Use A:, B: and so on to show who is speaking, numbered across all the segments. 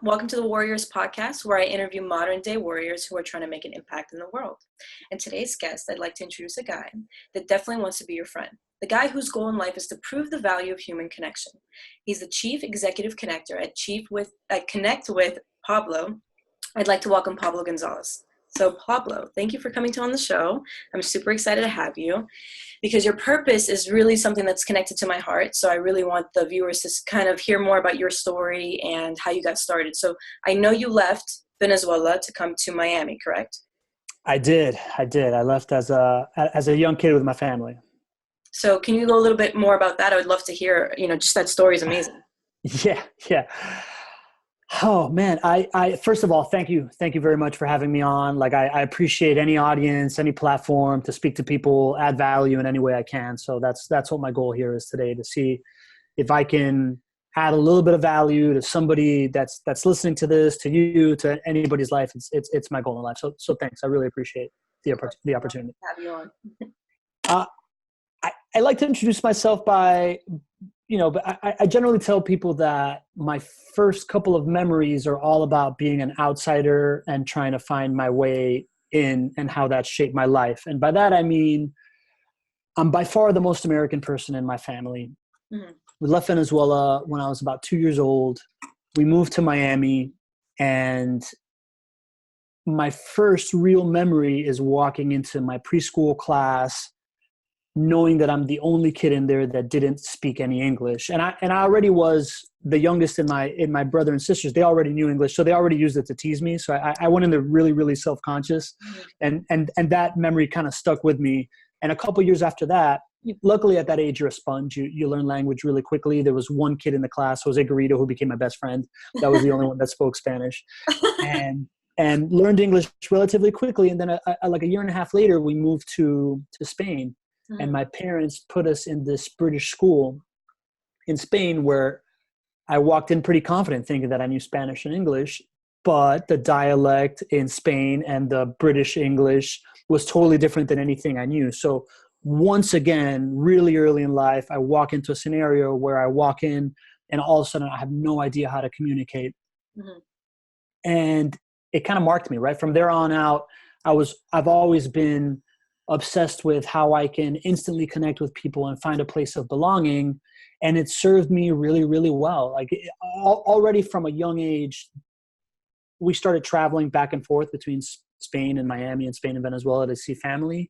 A: Welcome to the Warriors podcast, where I interview modern day warriors who are trying to make an impact in the world. And today's guest, I'd like to introduce a guy that definitely wants to be your friend. The guy whose goal in life is to prove the value of human connection. He's the chief executive connector at Connect with Pablo. I'd like to welcome Pablo Gonzalez. So Pablo, thank you for coming on the show. I'm super excited to have you because your purpose is really something that's connected to my heart. So I really want the viewers to kind of hear more about your story and how you got started. So I know you left Venezuela to come to Miami, correct?
B: I did. I left as a young kid with my family.
A: So can you go a little bit more about that? I would love to hear, just that story is amazing.
B: Yeah. Oh man, I first of all, thank you very much for having me on. Like I appreciate any audience, any platform to speak to people, add value in any way I can. So that's what my goal here is today, to see if I can add a little bit of value to somebody that's listening to this, to you, to anybody's life. It's my goal in life. So thanks. I really appreciate the opportunity.
A: Have you on.
B: I like to introduce myself by, but I generally tell people that my first couple of memories are all about being an outsider and trying to find my way in and how that shaped my life. And by that, I mean, I'm by far the most American person in my family. Mm-hmm. We left Venezuela when I was about 2 years old. We moved to Miami, and my first real memory is walking into my preschool class, knowing that I'm the only kid in there that didn't speak any English. And I already was the youngest in my brother and sisters. They already knew English, so they already used it to tease me. So I went in there really, really self-conscious. Mm-hmm. And that memory kind of stuck with me. And a couple years after that, luckily at that age, you're a sponge. You learn language really quickly. There was one kid in the class, Jose Garrido, who became my best friend. That was the only one that spoke Spanish. And learned English relatively quickly. And then like a year and a half later, we moved to Spain. Mm-hmm. And my parents put us in this British school in Spain, where I walked in pretty confident thinking that I knew Spanish and English, but the dialect in Spain and the British English was totally different than anything I knew. So once again, really early in life, I walk into a scenario where I walk in and all of a sudden I have no idea how to communicate. Mm-hmm. And it kind of marked me, right? From there on out, I've always been obsessed with how I can instantly connect with people and find a place of belonging. And it served me really, really well. Like already from a young age, we started traveling back and forth between Spain and Miami and Spain and Venezuela to see family.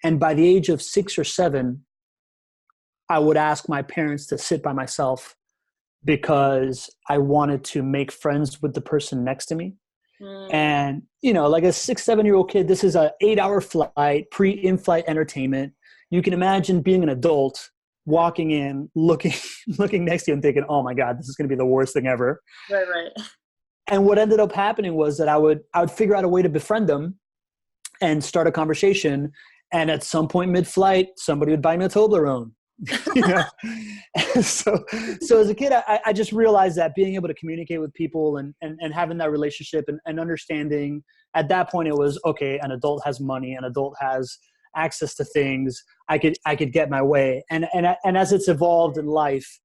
B: And by the age of 6 or 7, I would ask my parents to sit by myself because I wanted to make friends with the person next to me. And, like a 6, 7-year-old kid, this is a 8-hour flight, in-flight entertainment. You can imagine being an adult walking in, looking next to you and thinking, oh my God, this is going to be the worst thing ever.
A: Right.
B: And what ended up happening was that I would figure out a way to befriend them and start a conversation. And at some point mid-flight, somebody would buy me a Toblerone. So as a kid, I just realized that being able to communicate with people and having that relationship and understanding, at that point it was, okay, an adult has money, an adult has access to things, I could get my way. And as it's evolved in life,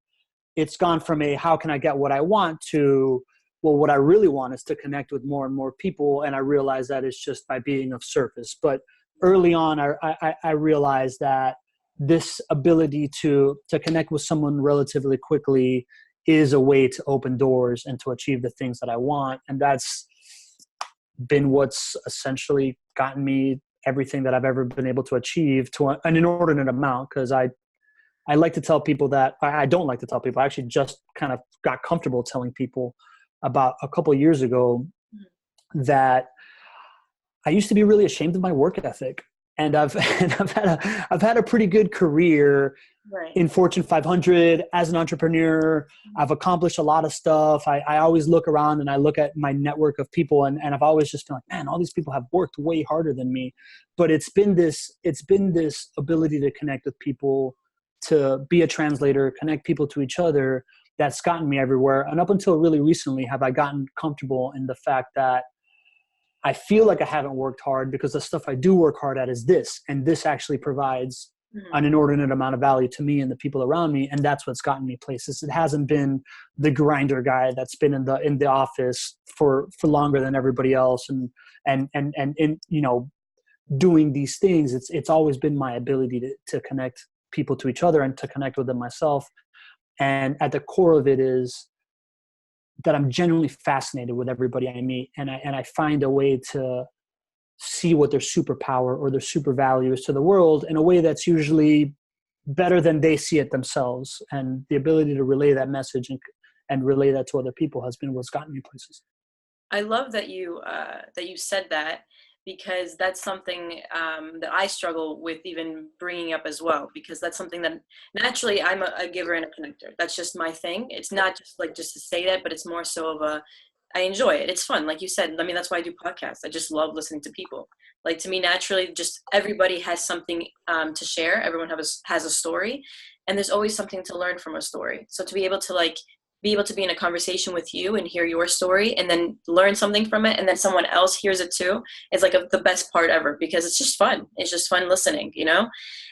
B: it's gone from how can I get what I want to, well, what I really want is to connect with more and more people. And I realized that it's just by being of service. But early on, I realized that this ability to connect with someone relatively quickly is a way to open doors and to achieve the things that I want. And that's been what's essentially gotten me everything that I've ever been able to achieve to an inordinate amount. Because I like to tell people that I don't like to tell people. I actually just kind of got comfortable telling people about a couple of years ago that I used to be really ashamed of my work ethic. And I've had a pretty good career in Fortune 500 as an entrepreneur. I've accomplished a lot of stuff. I always look around and I look at my network of people and I've always just been like, man, all these people have worked way harder than me. But it's been this ability to connect with people, to be a translator, connect people to each other, that's gotten me everywhere. And up until really recently have I gotten comfortable in the fact that I feel like I haven't worked hard because the stuff I do work hard at is this. And this actually provides
A: Mhm.
B: an inordinate amount of value to me and the people around me, and that's what's gotten me places. It hasn't been the grinder guy that's been in the office for longer than everybody else, and in, doing these things. It's always been my ability to connect people to each other and to connect with them myself. And at the core of it is that I'm genuinely fascinated with everybody I meet, and I find a way to see what their superpower or their super value is to the world in a way that's usually better than they see it themselves. And the ability to relay that message and relay that to other people has been what's gotten me places.
A: I love that you said that, because that's something that I struggle with even bringing up as well, because that's something that naturally I'm a giver and a connector. That's just my thing. It's not just like just to say that, but it's more so of a I enjoy it. It's fun, like you said. I mean, that's why I do podcasts. I just love listening to people. Like to me, naturally, just everybody has something to share. Everyone has a story, and there's always something to learn from a story. So to be able to be in a conversation with you and hear your story and then learn something from it, and then someone else hears it too, is like the best part ever, because it's just fun. It's just fun listening,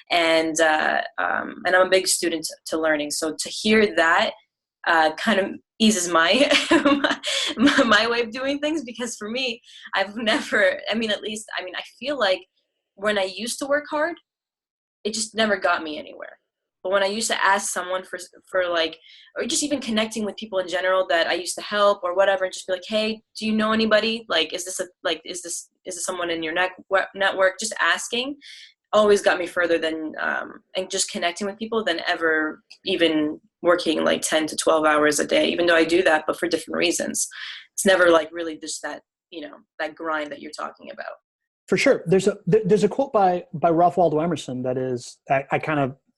A: and I'm a big student to learning. So to hear that kind of eases my my way of doing things, because for me, I've never, I feel like when I used to work hard, it just never got me anywhere. But when I used to ask someone for like, or just even connecting with people in general that I used to help or whatever, and just be like, hey, do you know anybody? Like, is this someone in your network? Just asking always got me further than and just connecting with people than ever even working like 10 to 12 hours a day, even though I do that, but for different reasons. It's never like really just that, that grind that you're talking about.
B: For sure. There's a quote by Ralph Waldo Emerson that is,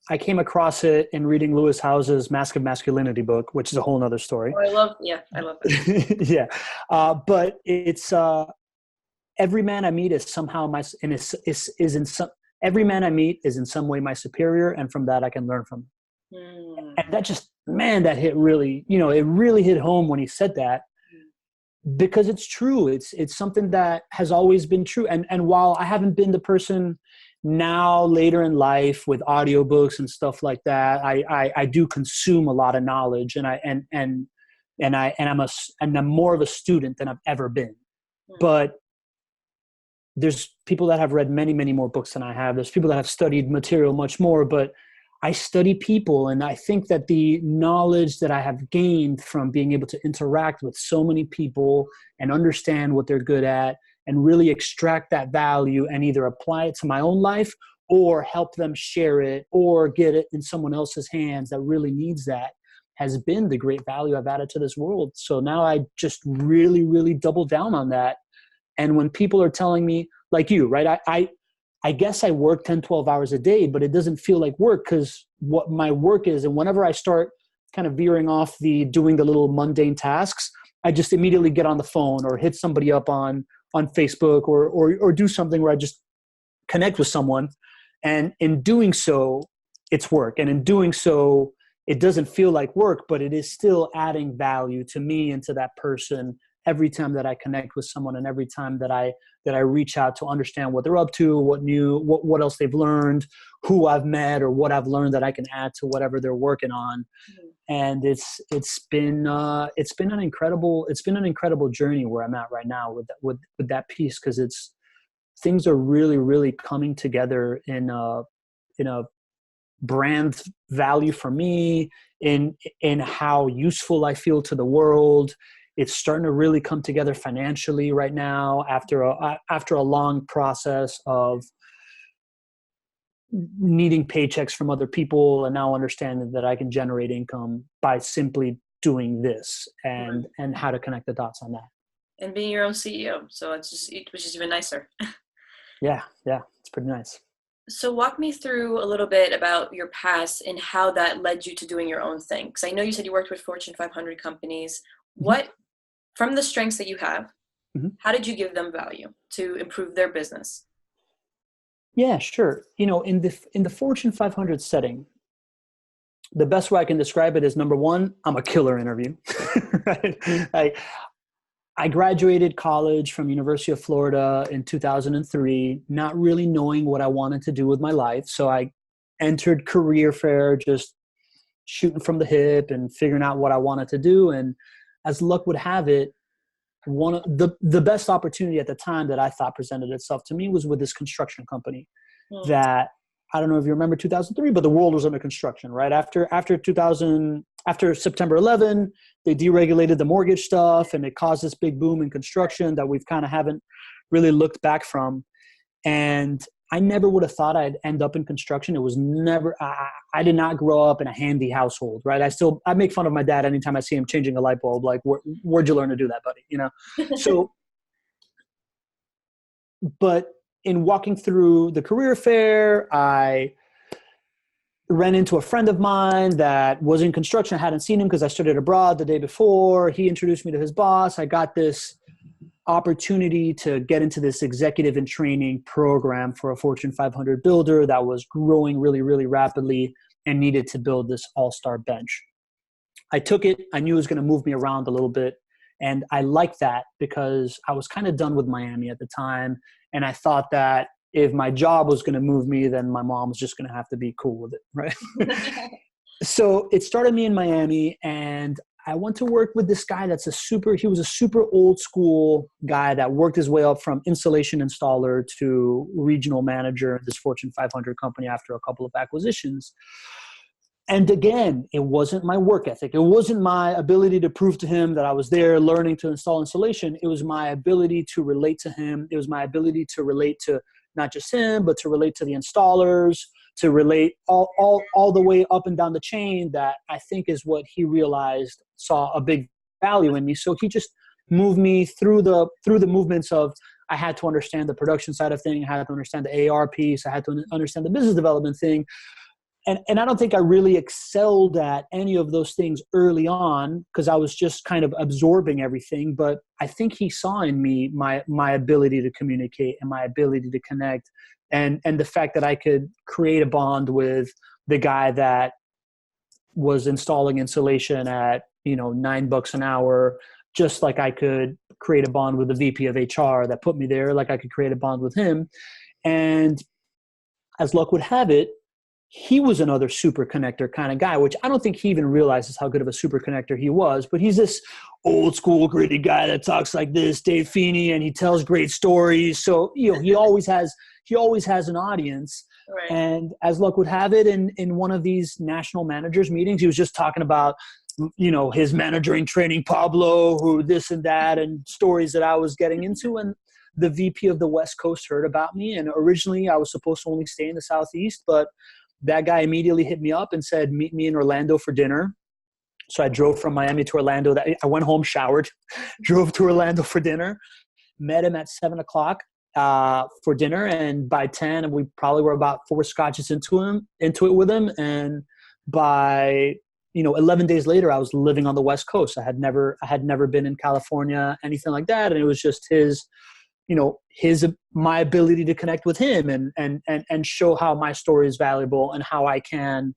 B: I came across it in reading Lewis Howes's Mask of Masculinity book, which is a whole nother story.
A: Oh, I love that.
B: Yeah. But it's, every man I meet is somehow is in some, every man I meet is in some way my superior. And from that I can learn from. And that just, man, that hit really, it really hit home when he said that, because it's true. It's something that has always been true. And while I haven't been the person now later in life with audiobooks and stuff like that, I do consume a lot of knowledge, and I'm more of a student than I've ever been. But there's people that have read many, many more books than I have. There's people that have studied material much more, but I study people. And I think that the knowledge that I have gained from being able to interact with so many people and understand what they're good at and really extract that value and either apply it to my own life or help them share it or get it in someone else's hands that really needs that, has been the great value I've added to this world. So now I just really, really double down on that. And when people are telling me, like you, right, I guess I work 10, 12 hours a day, but it doesn't feel like work, because what my work is, and whenever I start kind of veering off doing the little mundane tasks, I just immediately get on the phone or hit somebody up on Facebook or do something where I just connect with someone. And in doing so, it's work. And in doing so, it doesn't feel like work, but it is still adding value to me and to that person every time that I connect with someone, and every time that I reach out to understand what they're up to, what else they've learned, who I've met, or what I've learned that I can add to whatever they're working on. And it's been an incredible journey where I'm at right now with that piece, because things are really, really coming together in a brand value for me, in how useful I feel to the world. It's starting to really come together financially right now after a long process of needing paychecks from other people, and now understanding that I can generate income by simply doing this, and how to connect the dots on that.
A: And being your own CEO. So which is even nicer.
B: Yeah. It's pretty nice.
A: So walk me through a little bit about your past and how that led you to doing your own thing. Because I know you said you worked with Fortune 500 companies. What, from the strengths that you have, how did you give them value to improve their business?
B: Yeah, sure. In the Fortune 500 setting, the best way I can describe it is, number one, I'm a killer interview. Right? I graduated college from University of Florida in 2003, not really knowing what I wanted to do with my life. So I entered career fair, just shooting from the hip and figuring out what I wanted to do. And as luck would have it, one of the best opportunity at the time that I thought presented itself to me was with this construction company that, I don't know if you remember 2003, but the world was under construction, right? After September 11, they deregulated the mortgage stuff and it caused this big boom in construction that we've kind of haven't really looked back from. And I never would have thought I'd end up in construction. It was never, I did not grow up in a handy household, right? I make fun of my dad anytime I see him changing a light bulb. Like, where'd you learn to do that, buddy? You know? So, but in walking through the career fair, I ran into a friend of mine that was in construction. I hadn't seen him because I studied abroad the day before. He introduced me to his boss. I got this opportunity to get into this executive and training program for a Fortune 500 builder that was growing really, really rapidly and needed to build this all-star bench. I took it. I knew it was going to move me around a little bit. And I liked that because I was kind of done with Miami at the time. And I thought that if my job was going to move me, then my mom was just going to have to be cool with it, right? So it started me in Miami, and I went to work with this guy he was a super old school guy that worked his way up from installation installer to regional manager in this Fortune 500 company after a couple of acquisitions. And again, it wasn't my work ethic. It wasn't my ability to prove to him that I was there learning to install insulation. It was my ability to relate to him. It was my ability to relate to not just him, but to relate to the installers, to relate all the way up and down the chain, that I think is what he realized saw a big value in me. So he just moved me through the movements of, I had to understand the production side of things. I had to understand the AR piece. I had to understand the business development thing. And I don't think I really excelled at any of those things early on because I was just kind of absorbing everything. But I think he saw in me my ability to communicate and my ability to connect, and the fact that I could create a bond with the guy that was installing insulation at, $9 an hour, just like I could create a bond with the VP of HR that put me there, like I could create a bond with him. And as luck would have it, he was another super connector kind of guy, which I don't think he even realizes how good of a super connector he was. But he's this old school gritty guy that talks like this, Dave Feeney, and he tells great stories. So, he always has an audience.
A: Right.
B: And as luck would have it, in one of these national managers meetings, he was just talking about, his mentoring training, Pablo, who this and that, and stories that I was getting into. And the VP of the West Coast heard about me. And originally I was supposed to only stay in the Southeast, but that guy immediately hit me up and said, meet me in Orlando for dinner. So I drove from Miami to Orlando. I went home, showered, drove to Orlando for dinner, met him at 7:00 for dinner. And by 10, we probably were about 4 scotches into it with him. And by, 11 days later, I was living on the West Coast. I had never been in California, anything like that. And it was just my ability to connect with him and show how my story is valuable and how I can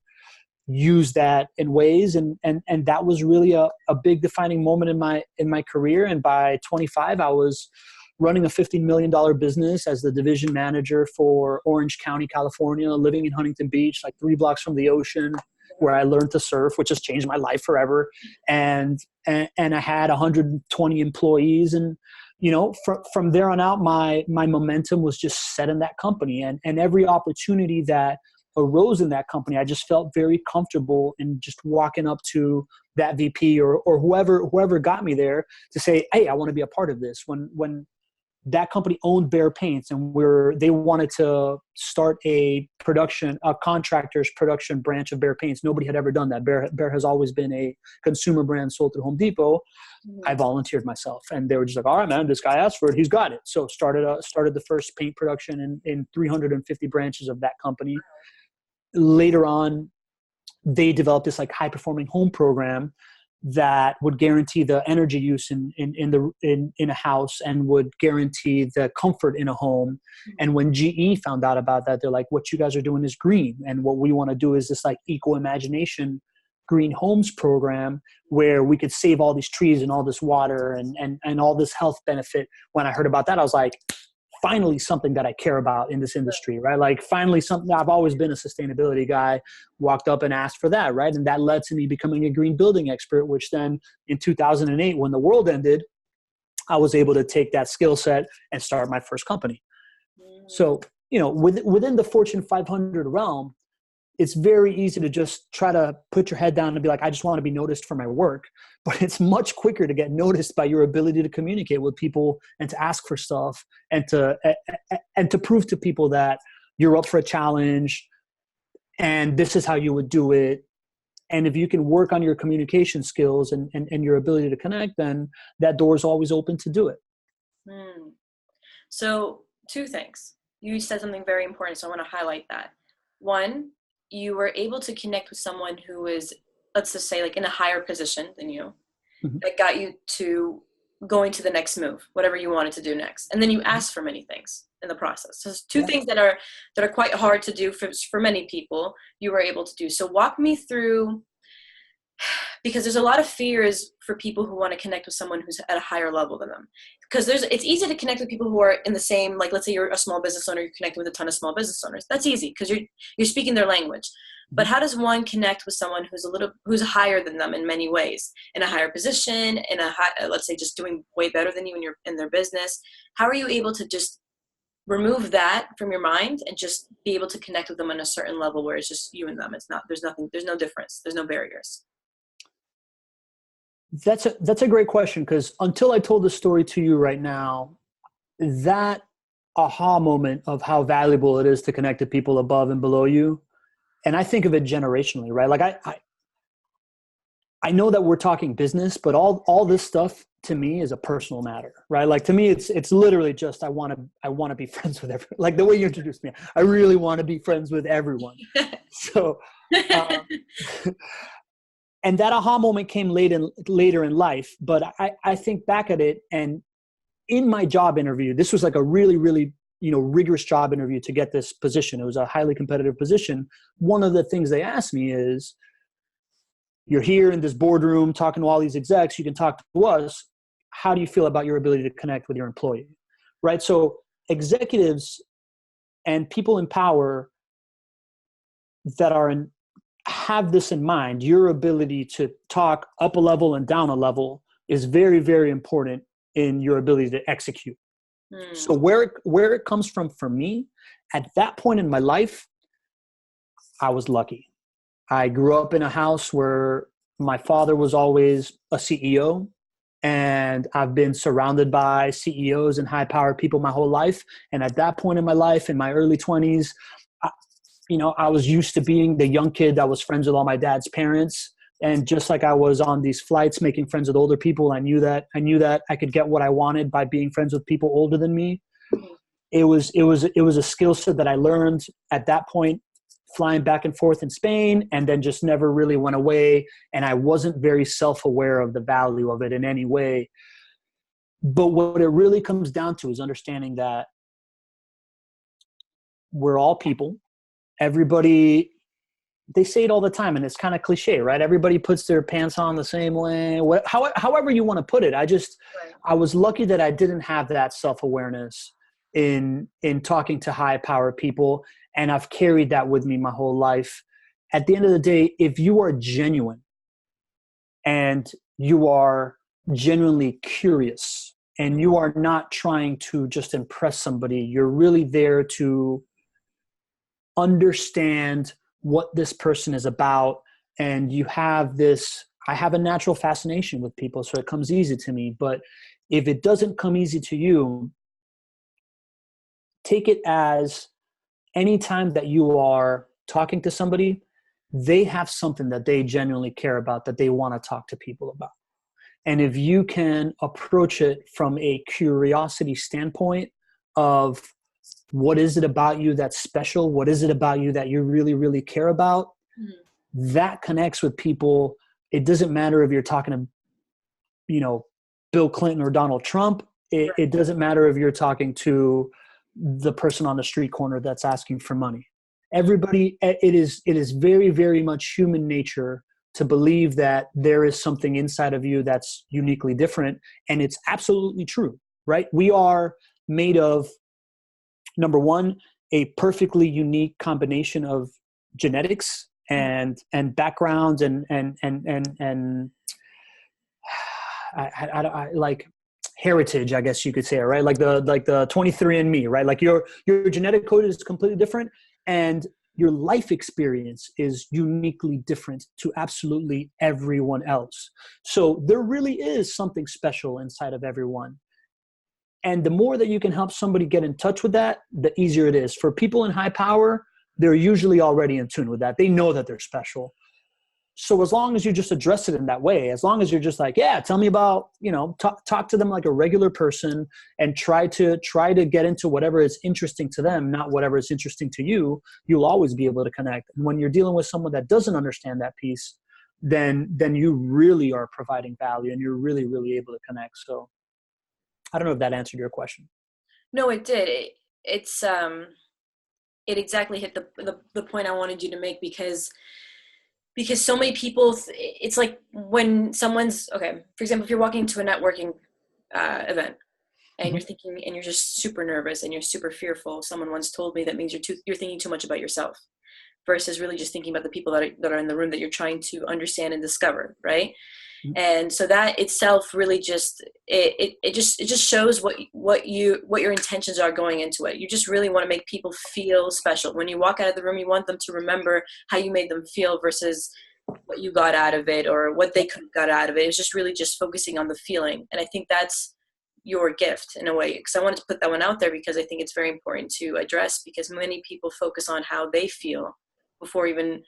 B: use that in ways. And that was really a big defining moment in my career. And by 25, I was running a $15 million business as the division manager for Orange County, California, living in Huntington Beach, like 3 blocks from the ocean, where I learned to surf, which has changed my life forever. And I had 120 employees. And from there on out, my momentum was just set in that company, and every opportunity that arose in that company, I just felt very comfortable in just walking up to that VP or whoever got me there to say, hey, I want to be a part of this. When that company owned Behr Paints, and they wanted to start a contractor's production branch of Behr Paints. Nobody had ever done that. Behr has always been a consumer brand sold through Home Depot. I volunteered myself, and they were just like, all right, man, this guy asked for it. He's got it. So started the first paint production in 350 branches of that company. Later on, they developed this like high performing home program that would guarantee the energy use in a house and would guarantee the comfort in a home. And when GE found out about that, they're like, what you guys are doing is green. And what we want to do is this like eco imagination green homes program where we could save all these trees and all this water and all this health benefit. When I heard about that, I was like, finally something that I care about in this industry, right? Like finally something. I've always been a sustainability guy, walked up and asked for that, right? And that led to me becoming a green building expert, which then in 2008, when the world ended, I was able to take that skill set and start my first company. So, within the Fortune 500 realm, it's very easy to just try to put your head down and be like, I just want to be noticed for my work. But it's much quicker to get noticed by your ability to communicate with people and to ask for stuff and to prove to people that you're up for a challenge and this is how you would do it. And if you can work on your communication skills and your ability to connect, then that door is always open to do it.
A: So 2 things. You said something very important, so I want to highlight that. One, you were able to connect with someone who is, let's just say, like in a higher position than you, that got you to going to the next move, whatever you wanted to do next. And then you asked for many things in the process. So it's 2 things that are quite hard to do for many people, you were able to do. So walk me through, because there's a lot of fears for people who want to connect with someone who's at a higher level than them. Because it's easy to connect with people who are in the same, like, let's say you're a small business owner, you're connecting with a ton of small business owners. That's easy because you're speaking their language. But how does one connect with someone who's higher than them in many ways, in a higher position, in a high, let's say just doing way better than you in their business? How are you able to just remove that from your mind and just be able to connect with them on a certain level where it's just you and them? There's no difference. There's no barriers.
B: That's a great question, because until I told the story to you right now, that aha moment of how valuable it is to connect to people above and below you, and I think of it generationally, right? Like I know that we're talking business, but all this stuff to me is a personal matter, right? Like to me, it's literally just I want to be friends with everyone. Like the way you introduced me, I really want to be friends with everyone. So. And that aha moment came later in life. But I think back at it, and in my job interview, this was like a really, really, rigorous job interview to get this position. It was a highly competitive position. One of the things they asked me is, you're here in this boardroom talking to all these execs, you can talk to us. How do you feel about your ability to connect with your employee? Right? So executives and people in power that have this in mind, your ability to talk up a level and down a level is very, very important in your ability to execute. So where it comes from for me, at that point in my life, I was lucky. I grew up in a house where my father was always a CEO, and I've been surrounded by CEOs and high-powered people my whole life. And at that point in my life, in my early 20s, I was used to being the young kid that was friends with all my dad's parents. And just like I was on these flights making friends with older people, I knew that I could get what I wanted by being friends with people older than me. It was a skill set that I learned at that point, flying back and forth in Spain, and then just never really went away. And I wasn't very self-aware of the value of it in any way. But what it really comes down to is understanding that we're all people. Everybody, they say it all the time, and it's kind of cliche, right? Everybody puts their pants on the same way, however you want to put it. I was lucky that I didn't have that self-awareness in talking to high-powered people, and I've carried that with me my whole life. At the end of the day, if you are genuine and you are genuinely curious and you are not trying to just impress somebody, you're really there to understand what this person is about, and I have a natural fascination with people, so it comes easy to me. But if it doesn't come easy to you, take it as anytime that you are talking to somebody, they have something that they genuinely care about, that they want to talk to people about. And if you can approach it from a curiosity standpoint of, what is it about you that's special? What is it about you that you really, really care about? That connects with people. It doesn't matter if you're talking to, Bill Clinton or Donald Trump. It doesn't matter if you're talking to the person on the street corner that's asking for money. Everybody, it is very, very much human nature to believe that there is something inside of you that's uniquely different. And it's absolutely true, right? We are made of number one, a perfectly unique combination of genetics and backgrounds and like heritage, I guess you could say, right? Like the 23andMe, right? Like your genetic code is completely different, and your life experience is uniquely different to absolutely everyone else. So there really is something special inside of everyone. And the more that you can help somebody get in touch with that, the easier it is. For people in high power, they're usually already in tune with that. They know that they're special. So as long as you just address it in that way, as long as you're just like, yeah, tell me about, talk to them like a regular person, and try to get into whatever is interesting to them, not whatever is interesting to you, you'll always be able to connect. And when you're dealing with someone that doesn't understand that piece, then you really are providing value, and you're really, really able to connect. So I don't know if that answered your question.
A: No, it did. It exactly hit the point I wanted you to make, because so many people, it's like when someone's, okay, for example, if you're walking into a networking event, and you're
B: Mhm.
A: thinking, and you're just super nervous and you're super fearful. Someone once told me that means you're thinking too much about yourself, versus really just thinking about the people that are in the room that you're trying to understand and discover, right? And so that itself really just it just shows what your intentions are going into it. You just really want to make people feel special. When you walk out of the room, you want them to remember how you made them feel versus what you got out of it or what they could have got out of it. It's just really just focusing on the feeling. And I think that's your gift in a way, because I wanted to put that one out there, because I think it's very important to address, because many people focus on how they feel before even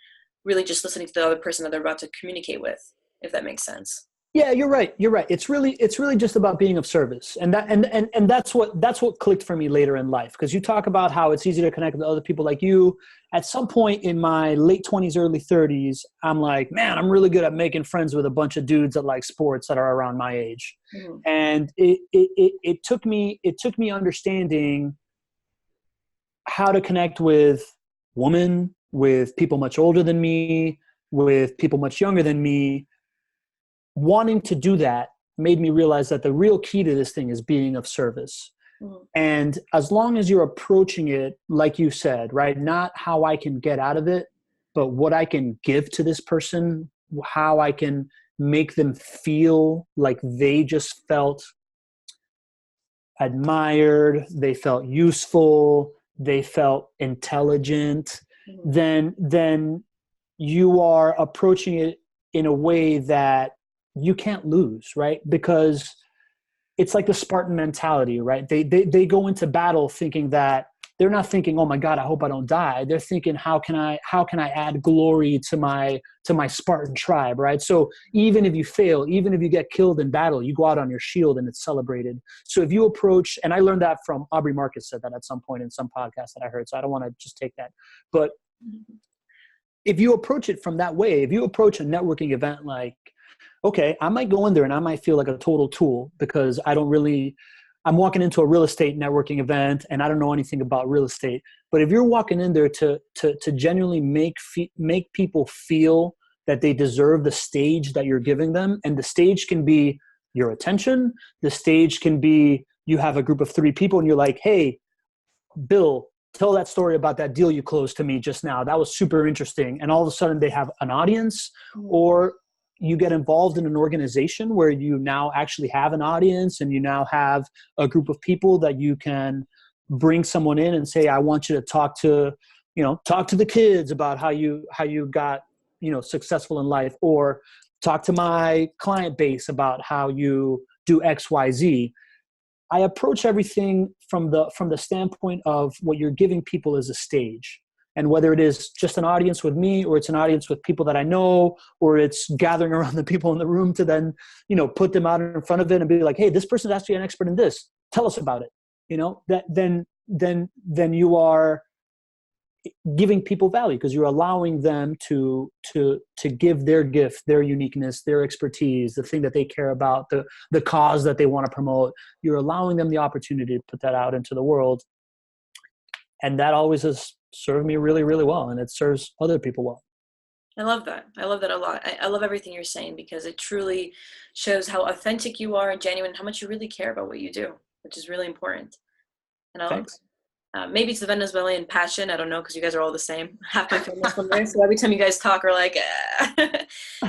A: really just listening to the other person that they're about to communicate with, if that makes sense.
B: Yeah, you're right. You're right. It's really just about being of service. And that's what clicked for me later in life. Because you talk about how it's easy to connect with other people like you. At some point in my late 20s, early 30s, I'm like, man, I'm really good at making friends with a bunch of dudes that like sports that are around my age.
A: Mm-hmm.
B: And it took me understanding how to connect with women, with people much older than me, with people much younger than me. Wanting to do that made me realize that the real key to this thing is being of service.
A: Mm-hmm.
B: And as long as you're approaching it, like you said, right, not how I can get out of it, but what I can give to this person, how I can make them feel like they just felt admired, they felt useful, they felt intelligent,
A: Mm-hmm.
B: then you are approaching it in a way that you can't lose, right? Because it's like the Spartan mentality, right? They go into battle thinking that they're not thinking, oh my God, I hope I don't die. They're thinking, how can I add glory to my Spartan tribe, right? So even if you fail, even if you get killed in battle, you go out on your shield and it's celebrated. So if you approach, and I learned that from Aubrey Marcus, said that at some point in some podcast that I heard. So I don't want to just take that, but if you approach it from that way, if you approach a networking event like, okay, I might go in there and I might feel like a total tool because I'm walking into a real estate networking event and I don't know anything about real estate. But if you're walking in there to genuinely make people feel that they deserve the stage that you're giving them, and the stage can be your attention, the stage can be you have a group of 3 people and you're like, hey, Bill, tell that story about that deal you closed to me just now. That was super interesting. And all of a sudden they have an audience, or you get involved in an organization where you now actually have an audience and you now have a group of people that you can bring someone in and say, I want you to talk to the kids about how you got, successful in life, or talk to my client base about how you do XYZ. I approach everything from the standpoint of what you're giving people as a stage. And whether it is just an audience with me, or it's an audience with people that I know, or it's gathering around the people in the room to then, put them out in front of it and be like, hey, this person's actually an expert in this. Tell us about it. That then you are giving people value, because you're allowing them to give their gift, their uniqueness, their expertise, the thing that they care about, the cause that they want to promote. You're allowing them the opportunity to put that out into the world, and that always has served me really, really well, and it serves other people well.
A: I love that. I love that a lot. I love everything you're saying, because it truly shows how authentic you are and genuine, how much you really care about what you do, which is really important. And I love that.
B: Thanks.
A: maybe it's the Venezuelan passion. I don't know, because you guys are all the same. Half my family's from there, so every time you guys talk, we're like,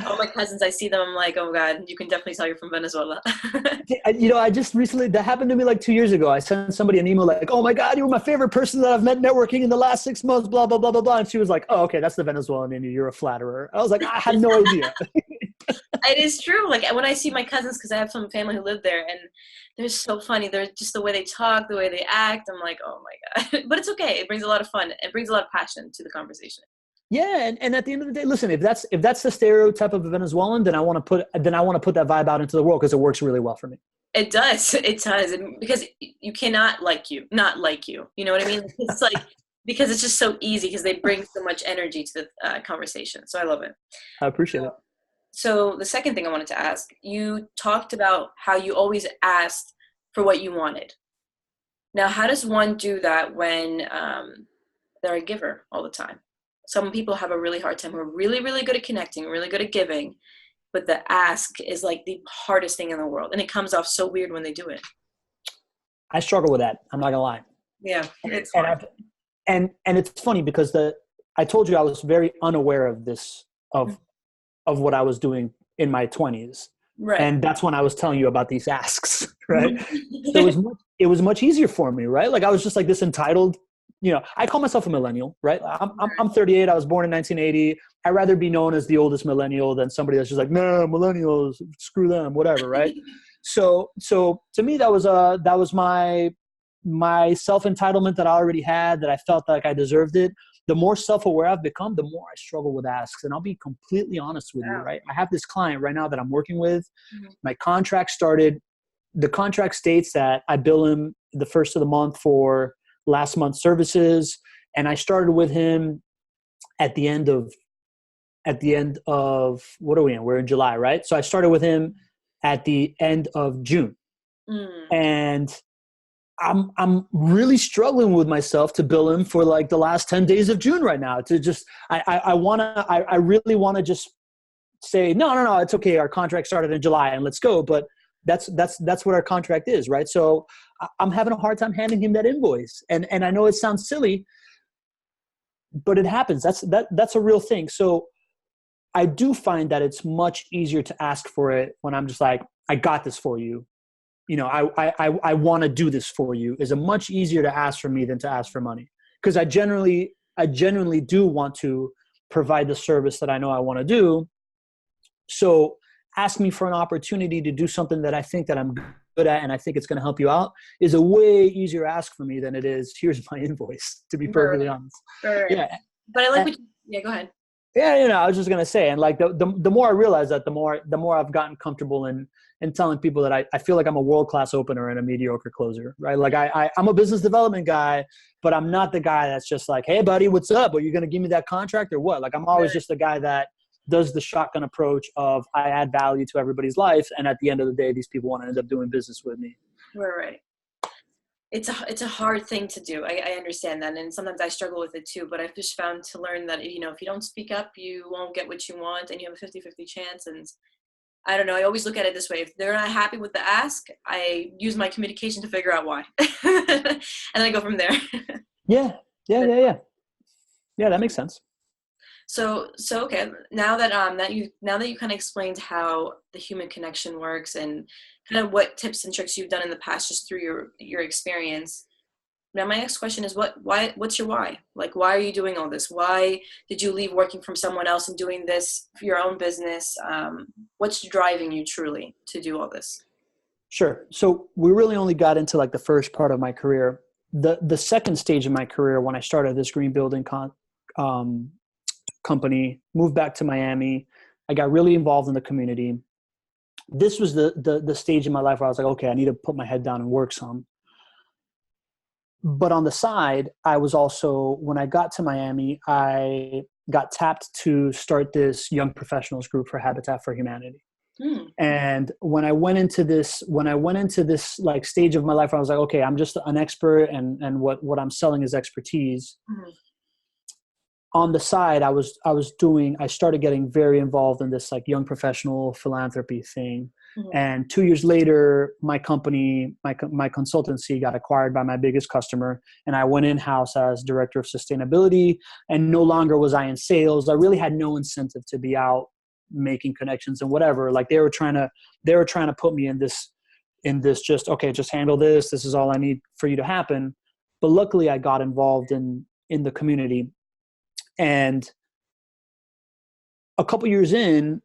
A: all my cousins, I see them, I'm like, oh God, you can definitely tell you're from Venezuela.
B: I just recently, that happened to me like 2 years ago. I sent somebody an email like, oh my God, you were my favorite person that I've met networking in the last 6 months, blah, blah, blah, blah, blah. And she was like, oh, okay, that's the Venezuelan in you. You're a flatterer. I was like, I had no idea.
A: It is true. Like when I see my cousins, because I have some family who live there, and they're so funny. They're just the way they talk, the way they act. I'm like, oh my God. But it's okay. It brings a lot of fun. It brings a lot of passion to the conversation.
B: Yeah, and at the end of the day, listen, if that's the stereotype of a Venezuelan, then I want to put that vibe out into the world because it works really well for me.
A: It does. It does. Because you cannot not like you. You know what I mean? It's like, because it's just so easy, because they bring so much energy to the conversation. So I love it.
B: I appreciate it.
A: So the second thing I wanted to ask, you talked about how you always asked for what you wanted. Now, how does one do that when they're a giver all the time? Some people have a really hard time who are really, really good at connecting, really good at giving, but the ask is like the hardest thing in the world. And it comes off so weird when they do it.
B: I struggle with that. I'm not gonna lie.
A: Yeah, it's hard.
B: And it's funny because I told you I was very unaware of this, of what I was doing in my 20s.
A: Right.
B: And that's when I was telling you about these asks, right? So it was much easier for me, right? Like I was just like this entitled, I call myself a millennial, right? I'm 38. I was born in 1980. I'd rather be known as the oldest millennial than somebody that's just like, no, millennials, screw them, whatever, right? So to me, that was my self-entitlement that I already had, that I felt like I deserved it. The more self-aware I've become, the more I struggle with asks. And I'll be completely honest with you, right? I have this client right now that I'm working with. My contract started, the contract states that I bill him the first of the month for last month's services. And I started with him at the end of, what are we in? We're in July, right? So I started with him at the end of June. And I'm really struggling with myself to bill him for like the last 10 days of June right now. To just, I really want to just say, no, it's okay. Our contract started in July and let's go. But that's what our contract is, right? So I'm having a hard time handing him that invoice. And I know it sounds silly, but it happens. That's a real thing. So I do find that it's much easier to ask for it when I'm just like, I got this for you. I want to do this for you, is a much easier to ask for me than to ask for money. Because I genuinely do want to provide the service that I know I want to do. So ask me for an opportunity to do something that I think that I'm good at and I think it's going to help you out is a way easier ask for me than it is, here's my invoice, to be perfectly honest.
A: Right. Yeah. But I like go ahead.
B: Yeah, I was just gonna say, and like the more I realize that, the more I've gotten comfortable in telling people that I feel like I'm a world-class opener and a mediocre closer, right? Like I'm a business development guy, but I'm not the guy that's just like, hey buddy, what's up? Are you gonna give me that contract or what? Like I'm always just the guy that does the shotgun approach of I add value to everybody's life, and at the end of the day, these people want to end up doing business with me.
A: Right. It's a hard thing to do. I understand that. And sometimes I struggle with it too, but I've just found to learn that, if you don't speak up, you won't get what you want, and you have a 50-50 chance. And I don't know. I always look at it this way. If they're not happy with the ask, I use my communication to figure out why. And then I go from there.
B: Yeah. Yeah, that makes sense.
A: So okay. Now that you kind of explained how the human connection works and kind of what tips and tricks you've done in the past just through your experience. Now my next question is what's your why? Like, why are you doing all this? Why did you leave working from someone else and doing this for your own business? What's driving you truly to do all this?
B: Sure. So we really only got into like the first part of my career. The second stage of my career, when I started this green building company, moved back to Miami. I got really involved in the community. This was the stage in my life where I was like, okay, I need to put my head down and work some. But on the side, I was also, when I got to Miami, I got tapped to start this young professionals group for Habitat for Humanity. And when I went into this like stage of my life, where I was like, okay, I'm just an expert and what I'm selling is expertise. on the side, I started getting very involved in this like young professional philanthropy thing.
A: Mm-hmm.
B: And 2 years later, my company, my consultancy got acquired by my biggest customer. And I went in-house as director of sustainability, and no longer was I in sales. I really had no incentive to be out making connections and whatever. Like they were trying to put me in this just, okay, just handle this. This is all I need for you to happen. But luckily I got involved in the community. And a couple years in,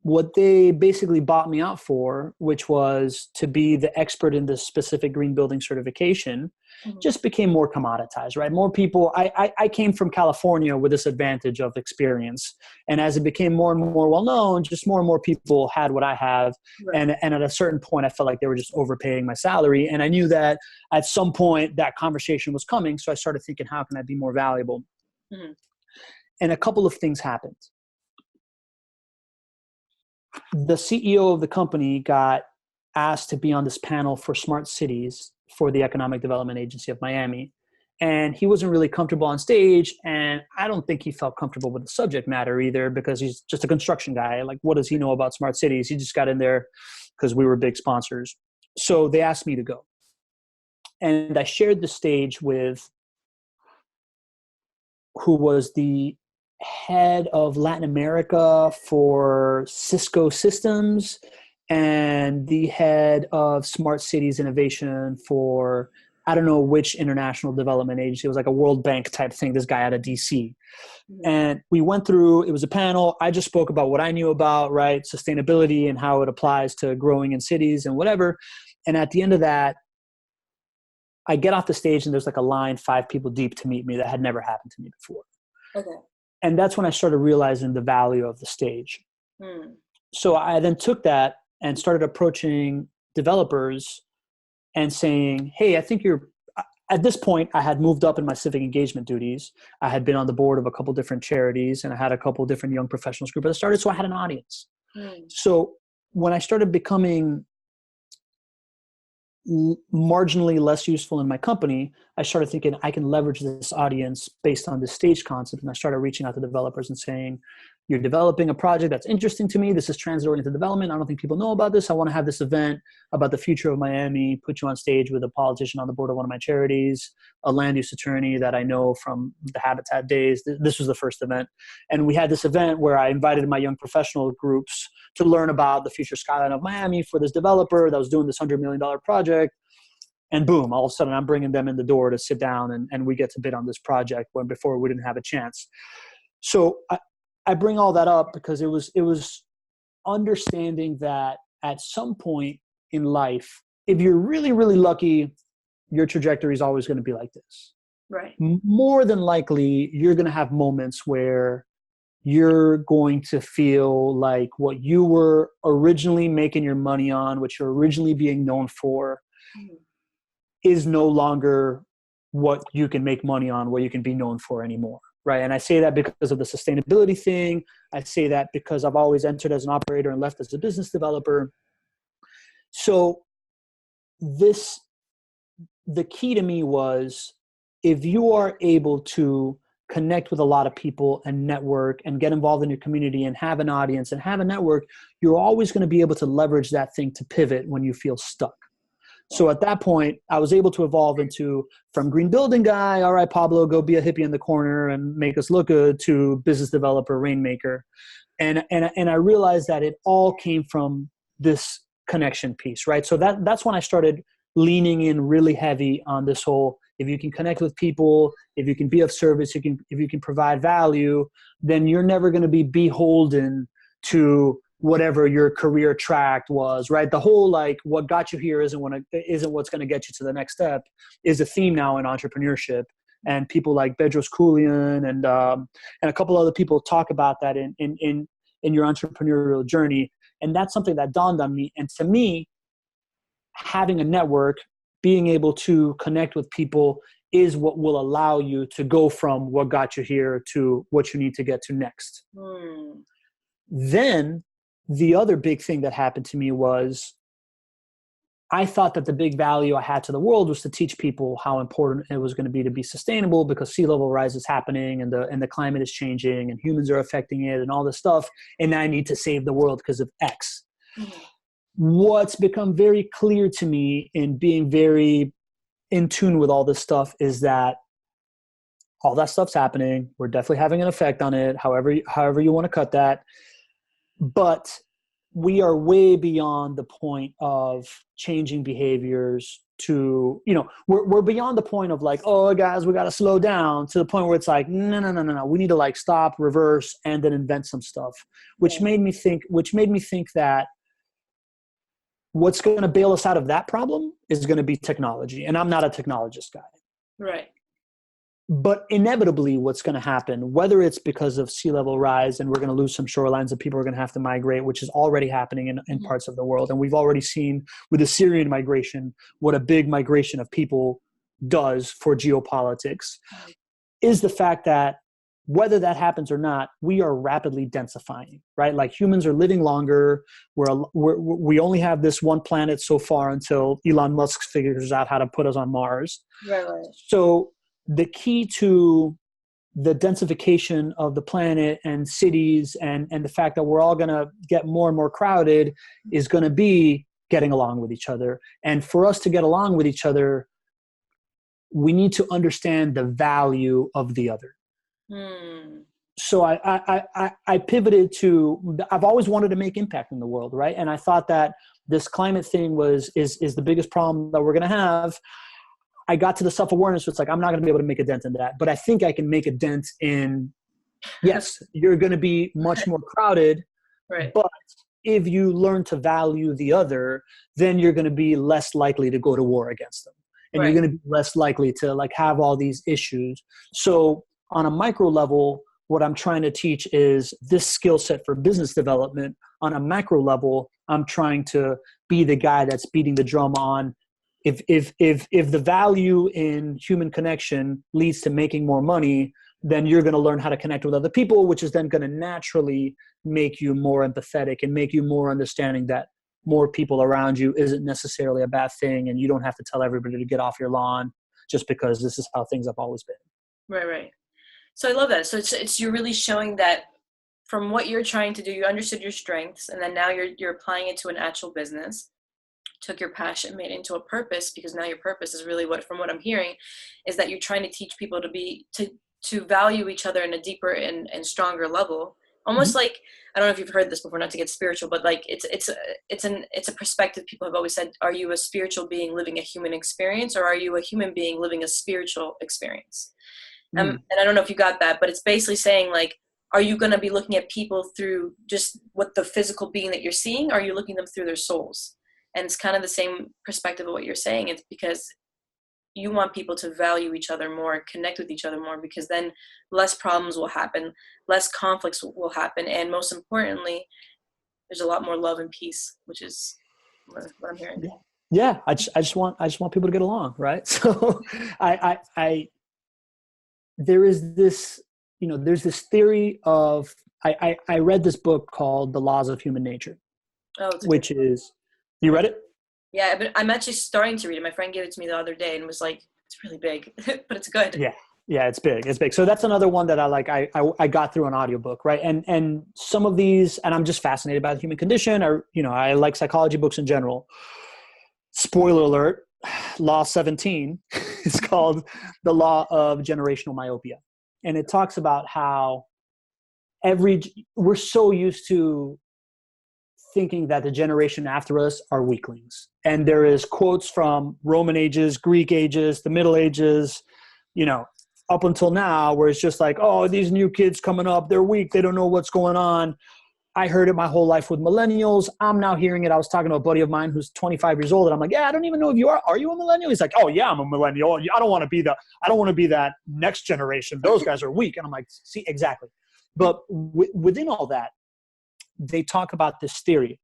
B: what they basically bought me out for, which was to be the expert in this specific green building certification,
A: Mm-hmm.
B: just became more commoditized, right? More people, I came from California with this advantage of experience. And as it became more and more well-known, just more and more people had what I have.
A: Right.
B: And at a certain point, I felt like they were just overpaying my salary. And I knew that at some point that conversation was coming. So I started thinking, how can I be more valuable?
A: Mm-hmm.
B: And a couple of things happened. The CEO of the company got asked to be on this panel for smart cities for the Economic Development Agency of Miami. And he wasn't really comfortable on stage. And I don't think he felt comfortable with the subject matter either, because he's just a construction guy. Like, what does he know about smart cities? He just got in there because we were big sponsors. So they asked me to go. And I shared the stage with who was the head of Latin America for Cisco Systems and the head of Smart Cities Innovation for, I don't know which international development agency. It was like a World Bank type thing, this guy out of DC.
A: Mm-hmm.
B: And we went through, it was a panel. I just spoke about what I knew about, right, sustainability and how it applies to growing in cities and whatever. And at the end of that, I get off the stage and there's like a line 5 people deep to meet me that had never happened to me before.
A: Okay.
B: And that's when I started realizing the value of the stage.
A: Mm.
B: So I then took that and started approaching developers and saying, hey, I think at this point, I had moved up in my civic engagement duties. I had been on the board of a couple different charities, and I had a couple different young professionals group that started. So I had an audience.
A: Mm.
B: So when I started becoming marginally less useful in my company, I started thinking I can leverage this audience based on the stage concept. And I started reaching out to developers and saying, you're developing a project that's interesting to me. This is transit-oriented development. I don't think people know about this. I want to have this event about the future of Miami, put you on stage with a politician on the board of one of my charities, a land use attorney that I know from the Habitat days. This was the first event. And we had this event where I invited my young professional groups to learn about the future skyline of Miami for this developer that was doing this $100 million project. And boom, all of a sudden I'm bringing them in the door to sit down and we get to bid on this project when before we didn't have a chance. So I bring all that up because it was understanding that at some point in life, if you're really, really lucky, your trajectory is always going to be like this.
A: Right.
B: More than likely, you're going to have moments where you're going to feel like what you were originally making your money on, what you're originally being known for, is no longer what you can make money on, what you can be known for anymore, right? And I say that because of the sustainability thing. I say that because I've always entered as an operator and left as a business developer. So the key to me was, if you are able to connect with a lot of people and network and get involved in your community and have an audience and have a network, you're always going to be able to leverage that thing to pivot when you feel stuck. So at that point, I was able to evolve into, from green building guy, all right, Pablo, go be a hippie in the corner and make us look good, to business developer, rainmaker. And I realized that it all came from this connection piece, right? So that's when I started leaning in really heavy on this whole, if you can connect with people, if you can be of service, if you can provide value, then you're never going to be beholden to whatever your career track was, right? The whole, like, what got you here isn't what's going to get you to the next step is a theme now in entrepreneurship. And people like Bedros Keuilian and a couple other people talk about that in your entrepreneurial journey. And that's something that dawned on me. And to me, having a network, being able to connect with people is what will allow you to go from what got you here to what you need to get to next. Then the other big thing that happened to me was I thought that the big value I had to the world was to teach people how important it was going to be sustainable, because sea level rise is happening and the climate is changing and humans are affecting it and all this stuff. And I need to save the world because of X. Mm-hmm. What's become very clear to me in being very in tune with all this stuff is that all that stuff's happening. We're definitely having an effect on it, however you want to cut that. But we are way beyond the point of changing behaviors to, we're beyond the point of like, oh guys, we got to slow down, to the point where it's like, no. We need to like stop, reverse, and then invent some stuff, which made me think that what's going to bail us out of that problem is going to be technology. And I'm not a technologist guy.
A: Right.
B: But inevitably what's going to happen, whether it's because of sea level rise and we're going to lose some shorelines and people are going to have to migrate, which is already happening in parts of the world. And we've already seen with the Syrian migration, what a big migration of people does for geopolitics, is the fact that whether that happens or not, we are rapidly densifying, right? Like humans are living longer. We only have this one planet so far until Elon Musk figures out how to put us on Mars.
A: Right.
B: So the key to the densification of the planet and cities and the fact that we're all going to get more and more crowded is going to be getting along with each other. And for us to get along with each other, we need to understand the value of the other. So I pivoted to, I've always wanted to make impact in the world, right? And I thought that this climate thing is the biggest problem that we're going to have. I got to the self-awareness. So it's like, I'm not going to be able to make a dent in that, but I think I can make a dent in, yes, you're going to be much more crowded,
A: right.
B: But if you learn to value the other, then you're going to be less likely to go to war against them. And
A: right.
B: You're going to be less likely to like have all these issues. So on a micro level, what I'm trying to teach is this skill set for business development. On a macro level, I'm trying to be the guy that's beating the drum on if the value in human connection leads to making more money, then you're going to learn how to connect with other people, which is then going to naturally make you more empathetic and make you more understanding that more people around you isn't necessarily a bad thing, and you don't have to tell everybody to get off your lawn just because this is how things have always been.
A: Right. So I love that. So it's you're really showing that from what you're trying to do, you understood your strengths, and then now you're applying it to an actual business. Took your passion, made it into a purpose, because now your purpose is really from what I'm hearing, is that you're trying to teach people to value each other in a deeper and stronger level. Almost like, I don't know if you've heard this before, not to get spiritual, but like it's a perspective people have always said, are you a spiritual being living a human experience, or are you a human being living a spiritual experience? And I don't know if you got that, but it's basically saying like, are you going to be looking at people through just what the physical being that you're seeing? Or are you looking at them through their souls? And it's kind of the same perspective of what you're saying. It's because you want people to value each other more, connect with each other more, because then less problems will happen, less conflicts will happen. And most importantly, there's a lot more love and peace, which is what I'm hearing.
B: Yeah. I just want people to get along. Right. So there is this, there's this theory of, I read this book called The Laws of Human Nature, which is, you read it?
A: Yeah, but I'm actually starting to read it. My friend gave it to me the other day and was like, it's really big, but it's good.
B: Yeah, it's big. So that's another one that I got through an audiobook, right? And some of these, and I'm just fascinated by the human condition, or, I like psychology books in general. Spoiler alert, Law 17 is called the Law of Generational Myopia. And it talks about how we're so used to thinking that the generation after us are weaklings. And there is quotes from Roman ages, Greek ages, the Middle Ages, up until now, where it's just like, oh, these new kids coming up, they're weak. They don't know what's going on. I heard it my whole life with millennials. I'm now hearing it. I was talking to a buddy of mine who's 25 years old, and I'm like, yeah, I don't even know if you are. Are you a millennial? He's like, oh yeah, I'm a millennial. I don't want to be that next generation. Those guys are weak. And I'm like, see, exactly. But within all that, they talk about this theory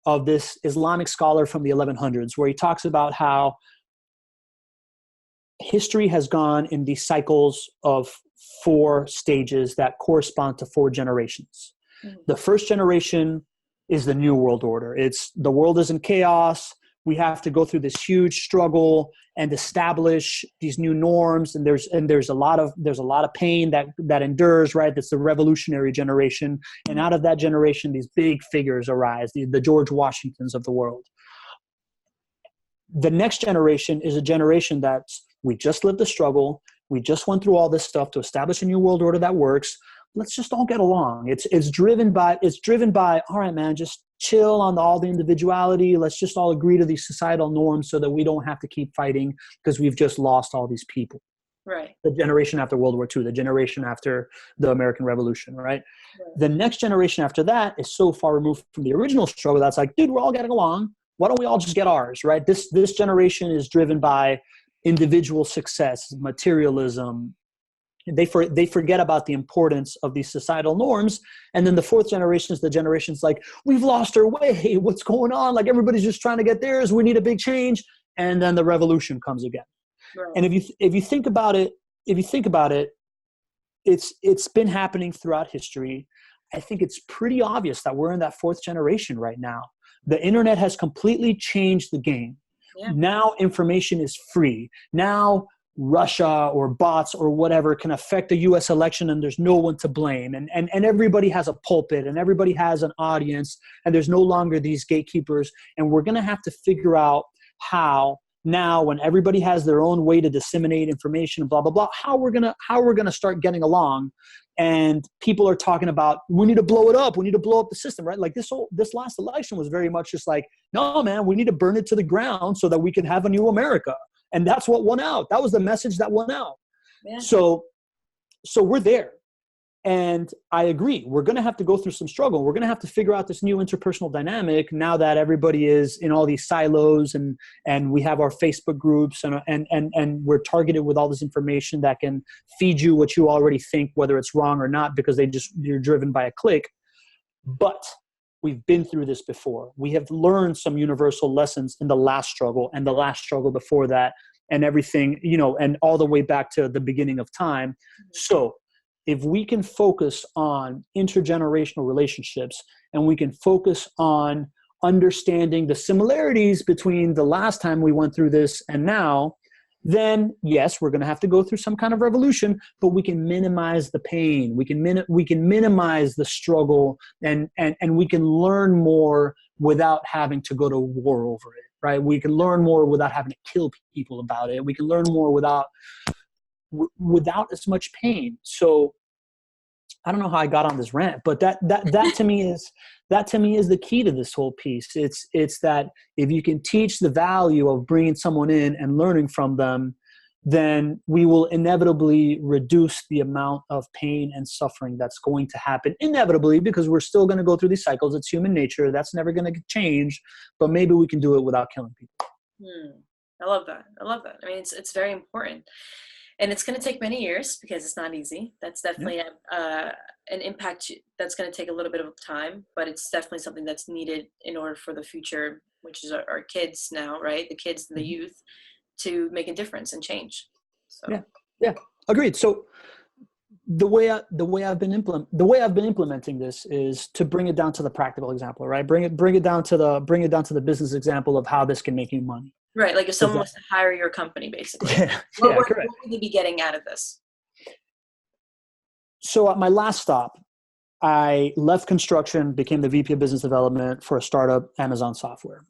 B: of this Islamic scholar from the 1100s, where he talks about how history has gone in these cycles of 4 stages that correspond to 4 generations. The first generation is the New World Order. It's the world is in chaos. we have to go through this huge struggle and establish these new norms. And there's a lot of pain that endures, right? That's the revolutionary generation. And out of that generation, these big figures arise, the George Washingtons of the world. The next generation is a generation we just lived the struggle. We just went through all this stuff to establish a new world order that works. Let's just all get along. It's driven by, all right, man, just chill on all the individuality. Let's just all agree to these societal norms so that we don't have to keep fighting because we've just lost all these people.
A: Right.
B: The generation after World War II, the generation after the American Revolution, right? The next generation after that is so far removed from the original struggle that's like, dude, we're all getting along. Why don't we all just get ours, right? This generation is driven by individual success, materialism. They forget about the importance of these societal norms. And then the fourth generation is the generation's like, we've lost our way. What's going on? Like everybody's just trying to get theirs. We need a big change. And then the revolution comes again. Right. And if you think about it, it's been happening throughout history. I think it's pretty obvious that we're in that fourth generation right now. The internet has completely changed the game. Yeah. Now information is free. Now Russia or bots or whatever can affect the US election and there's no one to blame. And everybody has a pulpit and everybody has an audience and there's no longer these gatekeepers. And we're going to have to figure out how now, when everybody has their own way to disseminate information and blah, blah, blah, how we're going to start getting along. And people are talking about, we need to blow it up. We need to blow up the system, right? Like this last election was very much just like, no, man, we need to burn it to the ground so that we can have a new America. And that's what won out. That was the message that won out. Yeah. So we're there. And I agree. We're going to have to go through some struggle. We're going to have to figure out this new interpersonal dynamic now that everybody is in all these silos and we have our Facebook groups and we're targeted with all this information that can feed you what you already think, whether it's wrong or not, because you're driven by a click. But we've been through this before. We have learned some universal lessons in the last struggle and the last struggle before that and everything, and all the way back to the beginning of time. So if we can focus on intergenerational relationships and we can focus on understanding the similarities between the last time we went through this and now, then yes, we're going to have to go through some kind of revolution, but we can minimize the pain. We can minimize the struggle and we can learn more without having to go to war over it, right? We can learn more without having to kill people about it. We can learn more without as much pain. So I don't know how I got on this rant, but that to me is the key to this whole piece. It's that if you can teach the value of bringing someone in and learning from them, then we will inevitably reduce the amount of pain and suffering that's going to happen inevitably, because we're still going to go through these cycles. It's human nature. That's never going to change, but maybe we can do it without killing people.
A: I love that. I mean, it's very important. And it's going to take many years because it's not easy. That's definitely an impact that's going to take a little bit of time, but it's definitely something that's needed in order for the future, which is our kids now, right? The kids, the youth, to make a difference and change. So yeah, agreed. So the way I've been implementing this is to bring it down to the practical example, right? Bring it down to the business example of how this can make you money. Right, like if someone wants to hire your company, basically. What would they be getting out of this? So at my last stop, I left construction, became the VP of Business Development for a startup, Amazon Software.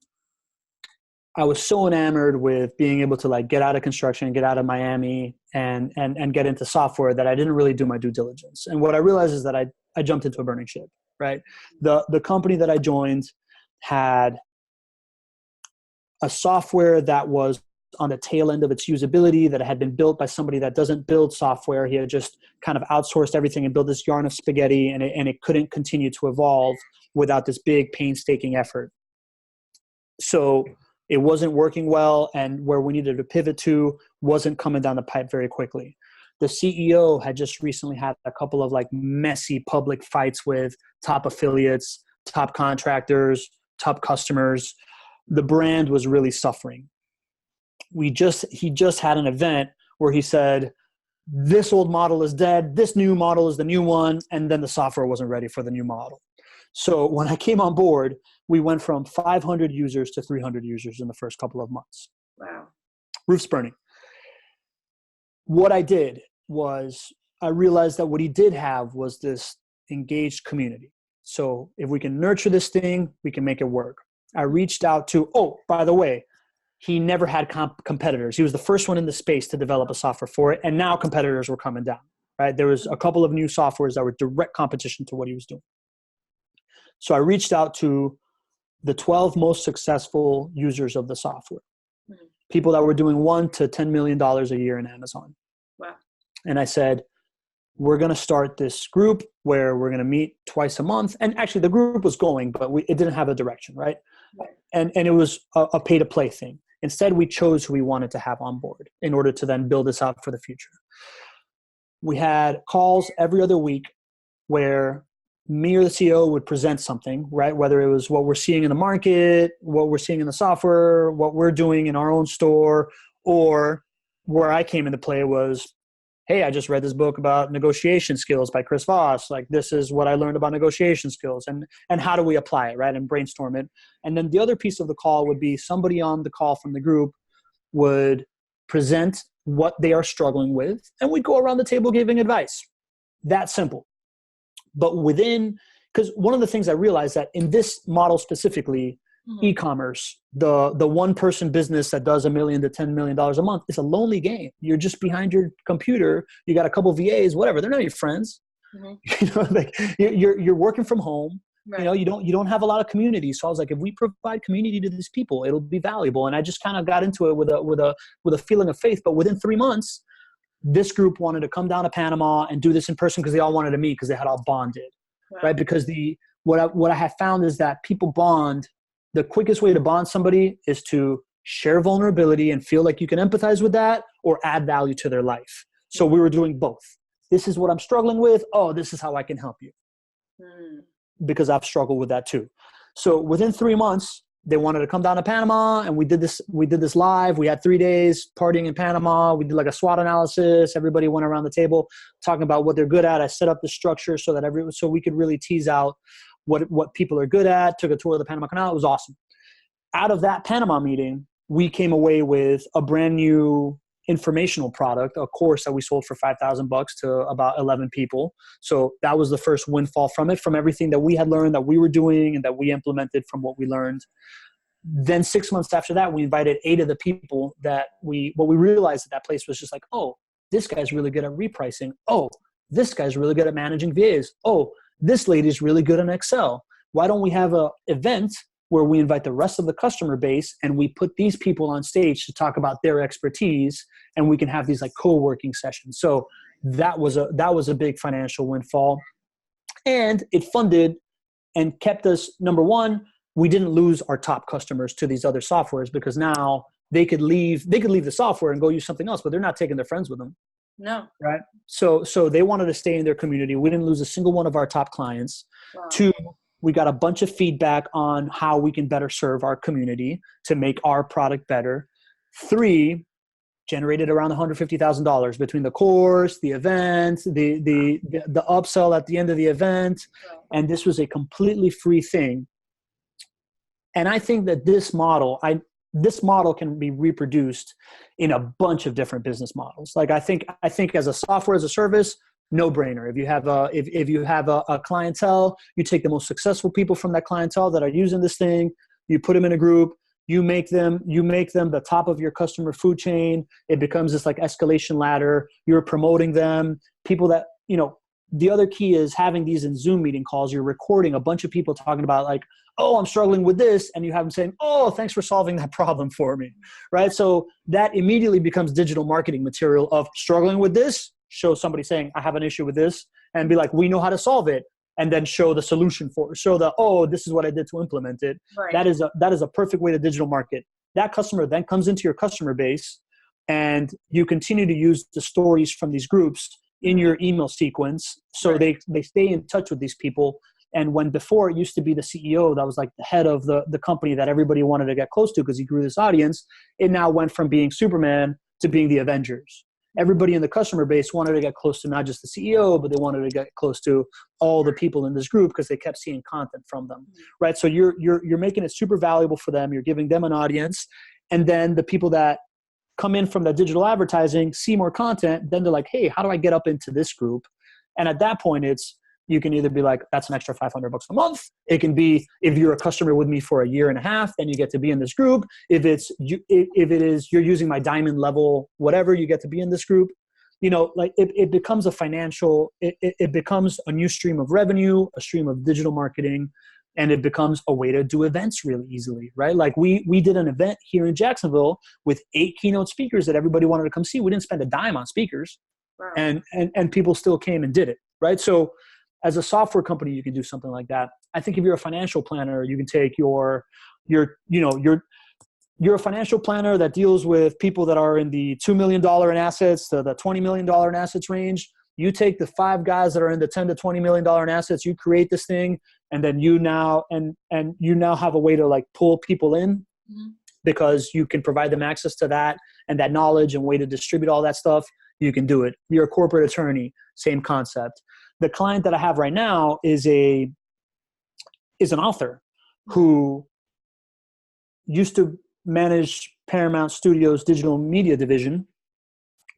A: I was so enamored with being able to get out of construction, get out of Miami, and get into software that I didn't really do my due diligence. And what I realized is that I jumped into a burning ship, right? The company that I joined had a software that was on the tail end of its usability, that had been built by somebody that doesn't build software. He had just kind of outsourced everything and built this yarn of spaghetti, and it couldn't continue to evolve without this big painstaking effort. So it wasn't working well, and where we needed to pivot to wasn't coming down the pipe very quickly. The CEO had just recently had a couple of messy public fights with top affiliates, top contractors, top customers. The brand was really suffering. He just had an event where he said,
B: this old model is dead, this new model is the new one, and then the software wasn't ready for the new model. So when I came on board, we went from 500 users to 300 users in the first couple of months.
A: Wow.
B: Roof's burning. What I did was I realized that what he did have was this engaged community. So if we can nurture this thing, we can make it work. I reached out to, oh, by the way, he never had competitors. He was the first one in the space to develop a software for it. And now competitors were coming down, right? There was a couple of new softwares that were direct competition to what he was doing. So I reached out to the 12 most successful users of the software, people that were doing $1 to $10 million a year in Amazon.
A: Wow.
B: And I said, we're going to start this group where we're going to meet twice a month. And actually the group was going, but it didn't have a direction, right? And it was a pay to play thing. Instead, we chose who we wanted to have on board in order to then build this out for the future. We had calls every other week where me or the CEO would present something, right? Whether it was what we're seeing in the market, what we're seeing in the software, what we're doing in our own store, or where I came into play was, hey, I just read this book about negotiation skills by Chris Voss. Like, this is what I learned about negotiation skills, and how do we apply it, right? And brainstorm it. And then the other piece of the call would be somebody on the call from the group would present what they are struggling with, and we'd go around the table giving advice. That simple. But because one of the things I realized that in this model specifically, e-commerce, the one-person business that does $1 million to $10 million a month is a lonely game. You're just behind your computer. You got a couple of VAs, whatever. They're not your friends. Like you're working from home. Right. You don't have a lot of community. So I was like, if we provide community to these people, it'll be valuable. And I just kind of got into it with a feeling of faith. But within 3 months, this group wanted to come down to Panama and do this in person because they all wanted to meet because they had all bonded, right? Because what I have found is that people bond. The quickest way to bond somebody is to share vulnerability and feel like you can empathize with that or add value to their life. So we were doing both. This is what I'm struggling with. Oh, this is how I can help you. Because I've struggled with that too. So within 3 months, they wanted to come down to Panama, and we did this live. We had 3 days partying in Panama. We did like a SWOT analysis. Everybody went around the table talking about what they're good at. I set up the structure so that so we could really tease out what people are good at. Took a tour of the Panama Canal. It was awesome. Out of that Panama meeting, we came away with a brand new informational product, a course that we sold for $5,000 to about 11 people. So that was the first windfall from it, from everything that we had learned, that we were doing, and that we implemented from what we learned. Then 6 months after that, we invited 8 of the people what we realized that place was just like, oh, this guy's really good at repricing. Oh, this guy's really good at managing VAs. Oh, this lady's really good in Excel. Why don't we have an event where we invite the rest of the customer base and we put these people on stage to talk about their expertise, and we can have these like co-working sessions. So that was a big financial windfall, and it funded and kept us, number one, we didn't lose our top customers to these other softwares, because now they could leave the software and go use something else, but they're not taking their friends with them.
A: No.
B: Right. So they wanted to stay in their community. We didn't lose a single one of our top clients. Wow. 2, we got a bunch of feedback on how we can better serve our community to make our product better. 3, generated around $150,000 between the course, the event, the upsell at the end of the event. Wow. And this was a completely free thing. And I think that this model can be reproduced in a bunch of different business models. Like I think as a software as a service, no brainer. If you have a clientele, you take the most successful people from that clientele that are using this thing, you put them in a group, you make them the top of your customer food chain. It becomes this like escalation ladder. You're promoting them. People that, the other key is having these in Zoom meeting calls. You're recording a bunch of people talking about like, oh, I'm struggling with this. And you have them saying, oh, thanks for solving that problem for me. Right. So that immediately becomes digital marketing material of struggling with this. Show somebody saying, I have an issue with this, and be like, we know how to solve it. And then show the solution this is what I did to implement it. Right. That is a perfect way to digital market. That customer then comes into your customer base, and you continue to use the stories from these groups in your email sequence. So right. they stay in touch with these people. And when before it used to be the CEO that was like the head of the company that everybody wanted to get close to because he grew this audience, it now went from being Superman to being the Avengers. everybody in the customer base wanted to get close to not just the CEO, but they wanted to get close to all the people in this group because they kept seeing content from them, right? So you're making it super valuable for them. You're giving them an audience. And then the people that come in from the digital advertising see more content. Then they're like, hey, how do I get up into this group? And at that point, you can either be like, that's an extra $500 a month. It can be, if you're a customer with me for a year and a half, then you get to be in this group. If it is you're using my diamond level, whatever, you get to be in this group. Like it becomes a financial, it becomes a new stream of revenue, a stream of digital marketing, and it becomes a way to do events really easily, right? Like we did an event here in Jacksonville with 8 keynote speakers that everybody wanted to come see. We didn't spend a dime on speakers. Wow. And people still came and did it, right? So as a software company, you can do something like that. I think if you're a financial planner, you can take you're a financial planner that deals with people that are in the $2 million in assets to the $20 million in assets range. You take the 5 guys that are in the $10 to $20 million in assets, you create this thing, and then you now have a way to like pull people in because you can provide them access to that and that knowledge and way to distribute all that stuff. You can do it. You're a corporate attorney, same concept. The client that I have right now is an author who used to manage Paramount Studios' digital media division.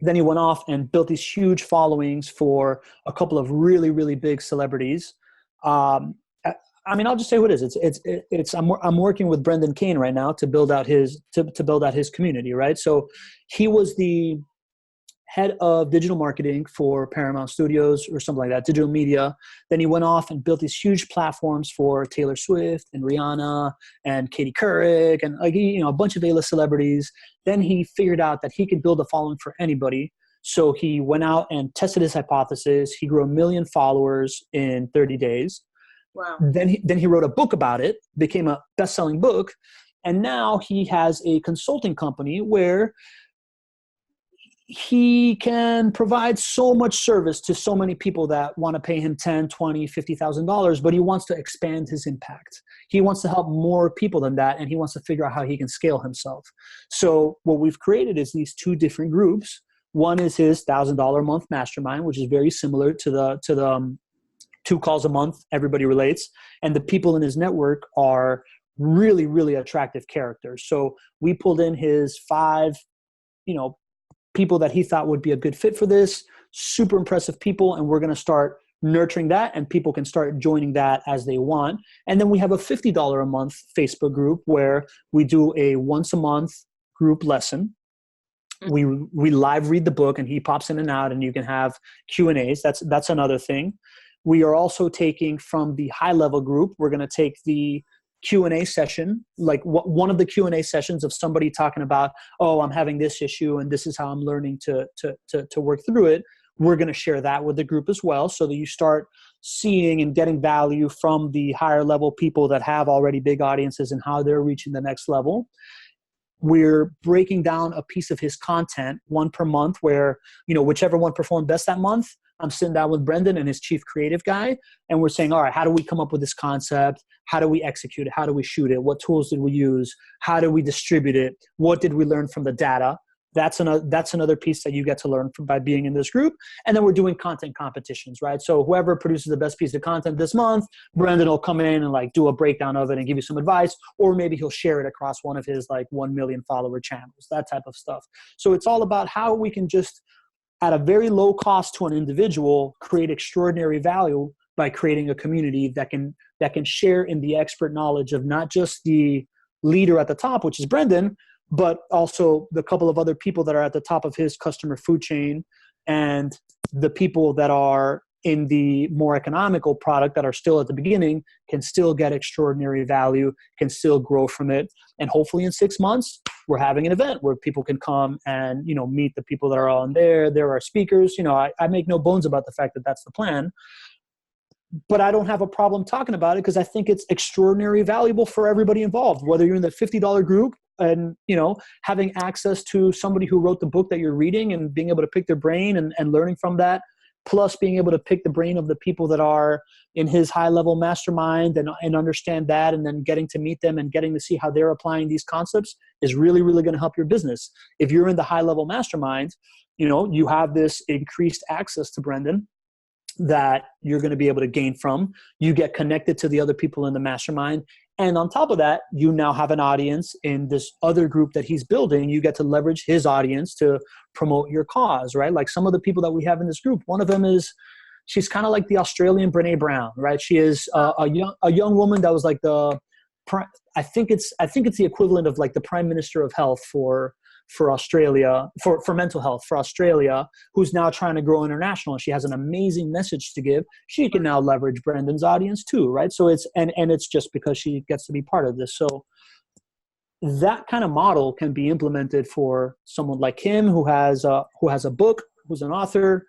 B: Then he went off and built these huge followings for a couple of really, really big celebrities. I'll just say what it is. I'm working with Brendan Kane right now to build out his community, right? So he was the head of digital marketing for Paramount Studios or something like that, digital media. Then he went off and built these huge platforms for Taylor Swift and Rihanna and Katie Couric and a bunch of A-list celebrities. Then he figured out that he could build a following for anybody. So he went out and tested his hypothesis. He grew 1 million followers in 30 days.
A: Wow.
B: Then he wrote a book about it, became a best-selling book. And now he has a consulting company where he can provide so much service to so many people that want to pay him $10,000, $20,000, $50,000, but he wants to expand his impact. He wants to help more people than that, and he wants to figure out how he can scale himself. So what we've created is these 2 different groups. One is his $1,000 a month mastermind, which is very similar to the 2 calls a month, everybody relates, and the people in his network are really, really attractive characters. So we pulled in his 5, people that he thought would be a good fit for this, super impressive people, and we're going to start nurturing that, and people can start joining that as they want. And then we have a $50 a month Facebook group where we do a once a month group lesson. We live read the book, and he pops in and out, and you can have Q&As. That's another thing. We are also taking from the high level group, we're going to take the Q&A session, like one of the Q&A sessions of somebody talking about, oh, I'm having this issue and this is how I'm learning to work through it. We're going to share that with the group as well, so that you start seeing and getting value from the higher level people that have already big audiences and how they're reaching the next level. We're breaking down a piece of his content, 1 per month, where, whichever one performed best that month, I'm sitting down with Brendan and his chief creative guy, and we're saying, all right, how do we come up with this concept? How do we execute it? How do we shoot it? What tools did we use? How do we distribute it? What did we learn from the data? That's another piece that you get to learn by being in this group. And then we're doing content competitions, right? So whoever produces the best piece of content this month, Brendan will come in and like do a breakdown of it and give you some advice, or maybe he'll share it across one of his like 1 million follower channels, that type of stuff. So it's all about how we can just, at a very low cost to an individual, create extraordinary value by creating a community that can share in the expert knowledge of not just the leader at the top, which is Brendan, but also the couple of other people that are at the top of his customer food chain, and the people that are in the more economical product that are still at the beginning can still get extraordinary value, can still grow from it. And hopefully in 6 months, we're having an event where people can come and, meet the people that are on there. There are speakers. I make no bones about the fact that that's the plan. But I don't have a problem talking about it because I think it's extraordinarily valuable for everybody involved, whether you're in the $50 group and, having access to somebody who wrote the book that you're reading and being able to pick their brain and learning from that, plus being able to pick the brain of the people that are in his high-level mastermind and understand that, and then getting to meet them and getting to see how they're applying these concepts is really, really going to help your business. If you're in the high-level mastermind, you have this increased access to Brendan that you're going to be able to gain from. You get connected to the other people in the mastermind. And on top of that, you now have an audience in this other group that he's building. You get to leverage his audience to promote your cause, right? Like some of the people that we have in this group, one of them is, she's kind of like the Australian Brene Brown, right? She is a young woman that was like I think it's the equivalent of like the Prime Minister of Health for Australia, for mental health for Australia, who's now trying to grow international. She has an amazing message to give. She can now leverage Brendan's audience too, right? So it's just because she gets to be part of this. So that kind of model can be implemented for someone like him who has a book, who's an author.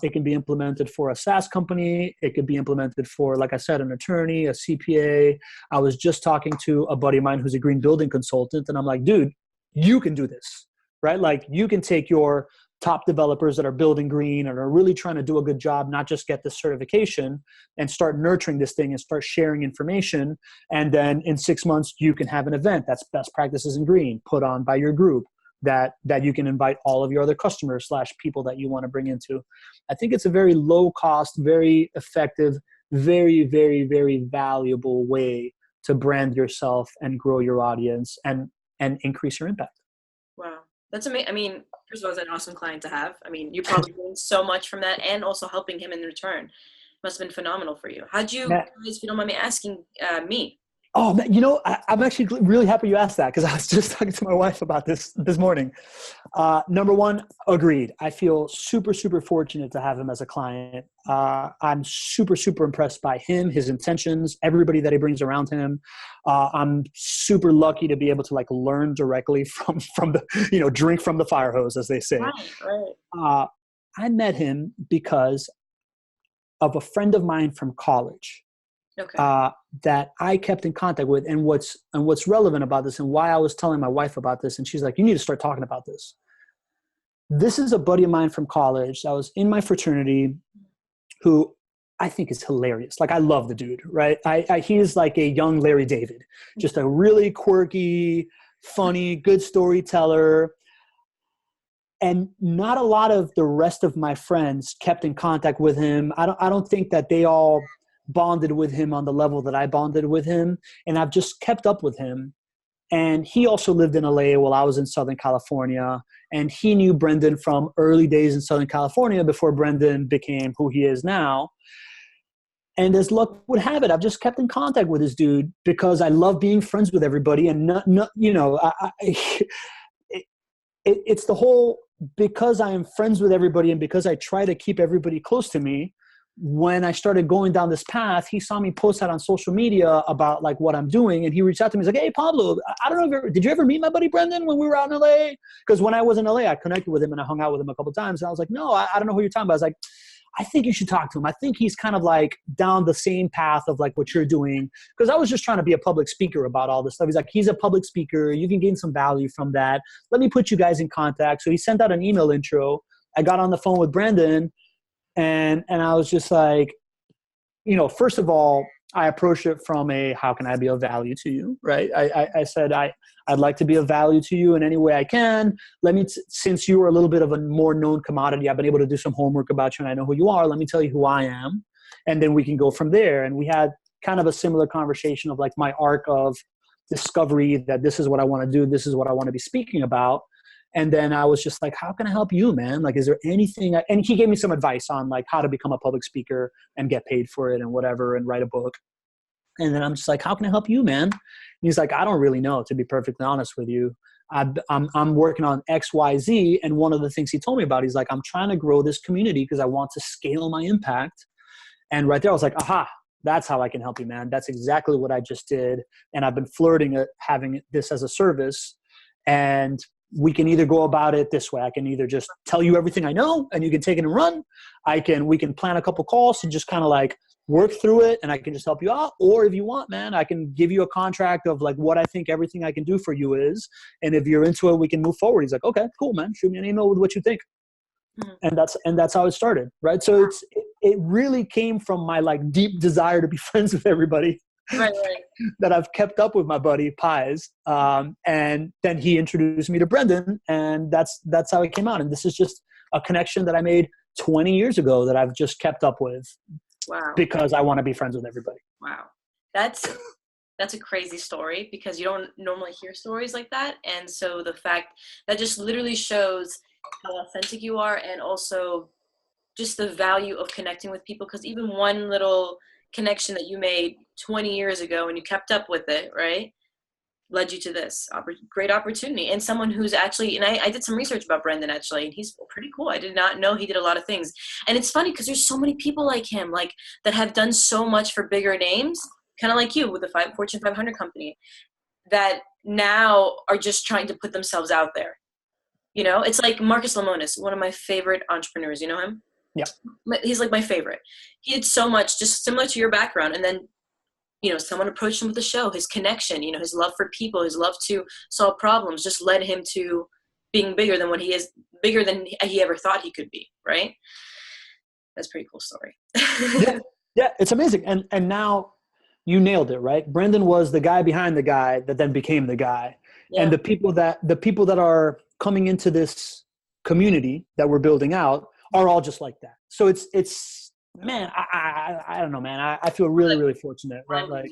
B: It can be implemented for a SaaS company. It could be implemented for, like I said, an attorney, a CPA. I was just talking to a buddy of mine who's a green building consultant, and I'm like, dude, you can do this, right? Like you can take your top developers that are building green and are really trying to do a good job, not just get this certification, and start nurturing this thing and start sharing information. And then in 6 months, you can have an event that's best practices in green put on by your group that you can invite all of your other customers / people that you want to bring into. I think it's a very low cost, very effective, very, very, very valuable way to brand yourself and grow your audience and increase your impact.
A: Wow. That's amazing. I mean, first of all, it's an awesome client to have. I mean, you're probably doing so much from that and also helping him in return. Must have been phenomenal for you. How'd you, guys, if you don't mind me asking, meet?
B: Oh, man, I'm actually really happy you asked that because I was just talking to my wife about this morning. Number one, agreed. I feel super, super fortunate to have him as a client. I'm super, super impressed by him, his intentions, everybody that he brings around him. I'm super lucky to be able to like learn directly from the, drink from the fire hose, as they say.
A: Right.
B: I met him because of a friend of mine from college.
A: Okay.
B: That I kept in contact with, and what's relevant about this and why I was telling my wife about this, and she's like, you need to start talking about this. This is a buddy of mine from college that was in my fraternity who I think is hilarious. Like I love the dude, right? He's like a young Larry David, just a really quirky, funny, good storyteller. And not a lot of the rest of my friends kept in contact with him. I don't think that they all bonded with him on the level that I bonded with him. And I've just kept up with him. And he also lived in LA while I was in Southern California. And he knew Brendan from early days in Southern California before Brendan became who he is now. And as luck would have it, I've just kept in contact with this dude because I love being friends with everybody. And it's the whole, because I am friends with everybody and because I try to keep everybody close to me. When I started going down this path, he saw me post that on social media about like what I'm doing. And he reached out to me. He's like, hey, Pablo, I don't know, did you ever meet my buddy Brendan when we were out in LA? Because when I was in LA, I connected with him and I hung out with him a couple of times. And I was like, no, I don't know who you're talking about. I was like, I think you should talk to him. I think he's kind of like down the same path of like what you're doing. Because I was just trying to be a public speaker about all this stuff. He's like, he's a public speaker. You can gain some value from that. Let me put you guys in contact. So he sent out an email intro. I got on the phone with Brendan. And I was just like, first of all, I approached it from how can I be of value to you, right? I said, I'd like to be of value to you in any way I can. Since you are a little bit of a more known commodity, I've been able to do some homework about you and I know who you are. Let me tell you who I am. And then we can go from there. And we had kind of a similar conversation of like my arc of discovery that this is what I want to do. This is what I want to be speaking about. And then I was just like, how can I help you, man? Like, is there anything? And he gave me some advice on like how to become a public speaker and get paid for it and whatever and write a book. And then I'm just like, how can I help you, man? And he's like, I don't really know, to be perfectly honest with you. I'm working on X, Y, Z. And one of the things he told me about, he's like, I'm trying to grow this community because I want to scale my impact. And right there, I was like, aha, that's how I can help you, man. That's exactly what I just did. And I've been flirting at having this as a service. And we can either go about it this way. I can either just tell you everything I know and you can take it and run. We can plan a couple calls to just kind of like work through it and I can just help you out. Or if you want, man, I can give you a contract of like what I think everything I can do for you is. And if you're into it, we can move forward. He's like, okay, cool, man. Shoot me an email with what you think. Mm-hmm. And that's how it started. Right. So it really came from my like deep desire to be friends with everybody.
A: Right.
B: That I've kept up with my buddy Pies. And then he introduced me to Brendan and that's how it came out. And this is just a connection that I made 20 years ago that I've just kept up with
A: Wow.
B: because I want to be friends with everybody.
A: Wow. That's a crazy story because you don't normally hear stories like that. And so the fact that just literally shows how authentic you are, and also just the value of connecting with people, because even one little connection that you made 20 years ago and you kept up with it, right, led you to this great opportunity. And someone who's actually, and I did some research about Brendan actually, and he's pretty cool. I did not know he did a lot of things. And it's funny because there's so many people like him, like that have done so much for bigger names, kind of like you with the Fortune 500 company, that now are just trying to put themselves out there. You know, it's like Marcus Lemonis, one of my favorite entrepreneurs. You know him?
B: Yeah.
A: He's like my favorite. He did so much, just similar to your background. And then, you know, someone approached him with the show. His connection, you know, his love for people, his love to solve problems just led him to being bigger than what he is, bigger than he ever thought he could be, right? That's a pretty cool story.
B: Yeah, it's amazing. And now you nailed it, right? Brendan was the guy behind the guy that then became the guy. Yeah. And the people that are coming into this community that we're building out are all just like that. So it's man, I don't know, man. I feel really, really fortunate, right? Like,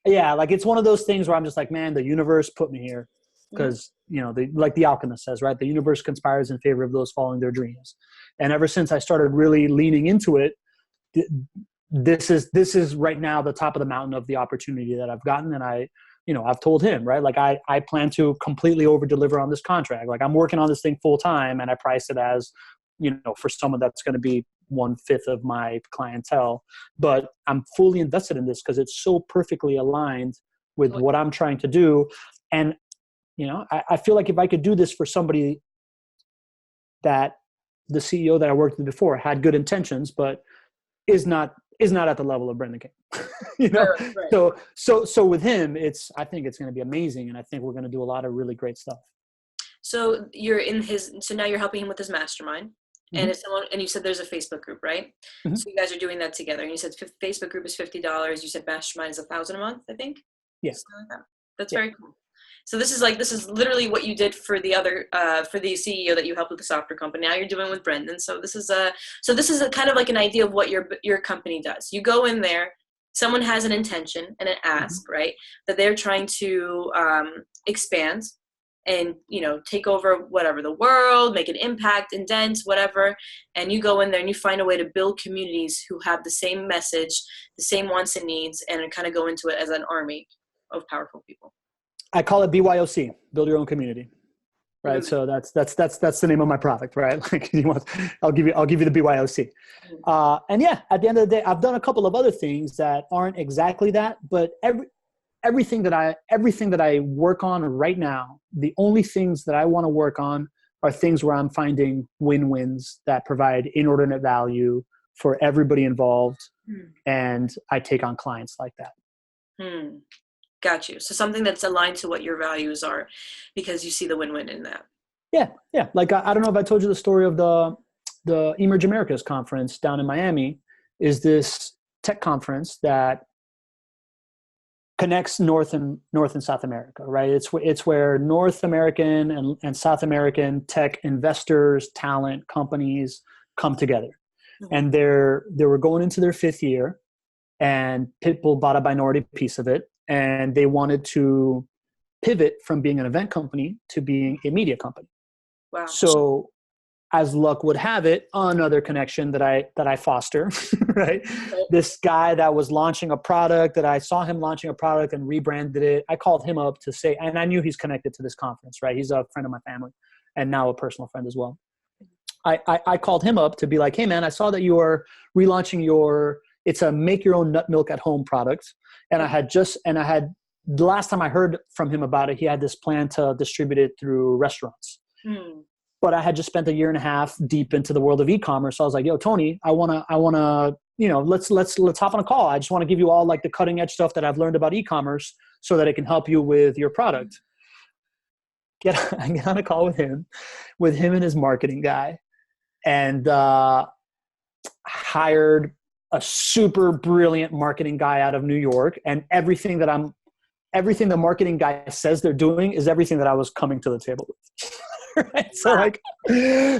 B: yeah, like it's one of those things where I'm just like, man, the universe put me here because, you know, like the alchemist says, right? The universe conspires in favor of those following their dreams. And ever since I started really leaning into it, this is right now the top of the mountain of the opportunity that I've gotten. And I've told him, right? Like I plan to completely over deliver on this contract. Like I'm working on this thing full time and I price it as, you know, for someone that's going to be 1/5 of my clientele, but I'm fully invested in this because it's so perfectly aligned with what I'm trying to do. And, you know, I feel like if I could do this for somebody that the CEO that I worked with before had good intentions, but is not at the level of Brendan King, you know? Right. So with him, I think it's going to be amazing. And I think we're going to do a lot of really great stuff.
A: So so now you're helping him with his mastermind. And and you said there's a Facebook group, right? Mm-hmm. So you guys are doing that together. And you said Facebook group is $50. You said mastermind is $1,000 a month, I think.
B: Yes.
A: Like that's very cool. So this is literally what you did for the other for the CEO that you helped with the software company. Now you're doing with Brendan. So this is a kind of like an idea of what your company does. You go in there, someone has an intention and an ask, right? That they're trying to expand and, you know, take over whatever the world, make an impact, indent, whatever. And you go in there and you find a way to build communities who have the same message, the same wants and needs, and kind of go into it as an army of powerful people.
B: I call it BYOC, build your own community. Right. So that's the name of my product, right? Like I'll give you the BYOC. And yeah, at the end of the day, I've done a couple of other things that aren't exactly that, but everything that I work on right now, the only things that I want to work on are things where I'm finding win-wins that provide inordinate value for everybody involved. And I take on clients like that.
A: Got you. So something that's aligned to what your values are because you see the win-win in that.
B: Yeah. Yeah. Like, I don't know if I told you the story of the Emerge Americas conference down in Miami is this tech conference that connects North and South America, right? It's where North American and South American tech investors, talent, companies come together. And they were going into their 5th year and Pitbull bought a minority piece of it. And they wanted to pivot from being an event company to being a media company.
A: Wow.
B: So as luck would have it, another connection that I foster, right? This guy that was launching a product that I saw him launching a product and rebranded it. I called him up to say, and I knew he's connected to this conference, right? He's a friend of my family and now a personal friend as well. I called him up to be like, hey man, I saw that you are relaunching it's a make your own nut milk at home product. And I had the last time I heard from him about it, he had this plan to distribute it through restaurants. But I had just spent a year and a half deep into the world of e-commerce. So I was like, yo, Tony, I wanna, you know, let's hop on a call. I just want to give you all like the cutting edge stuff that I've learned about e-commerce so that it can help you with your product. I get on a call with him and his marketing guy, and hired a super brilliant marketing guy out of New York. And everything the marketing guy says they're doing is everything that I was coming to the table with. Right? So like,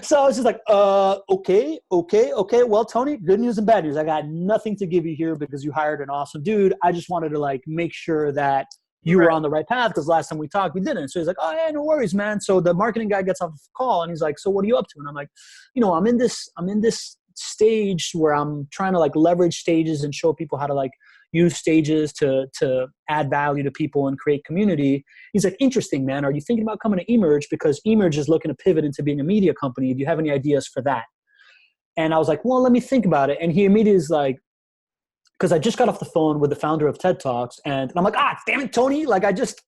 B: so I was just like, okay. Well, Tony, good news and bad news. I got nothing to give you here because you hired an awesome dude. I just wanted to like make sure that you were
A: Right.
B: on the right path because last time we talked, we didn't. So he's like, oh yeah, no worries, man. So the marketing guy gets off the call and he's like, so what are you up to? And I'm like, I'm in this stage where I'm trying to like leverage stages and show people how to like use stages to add value to people and create community. He's like, interesting, man. Are you thinking about coming to Emerge? Because Emerge is looking to pivot into being a media company. Do you have any ideas for that? And I was like, well, let me think about it. And he immediately is like, because I just got off the phone with the founder of TED Talks, and I'm like, damn it, Tony! Like I just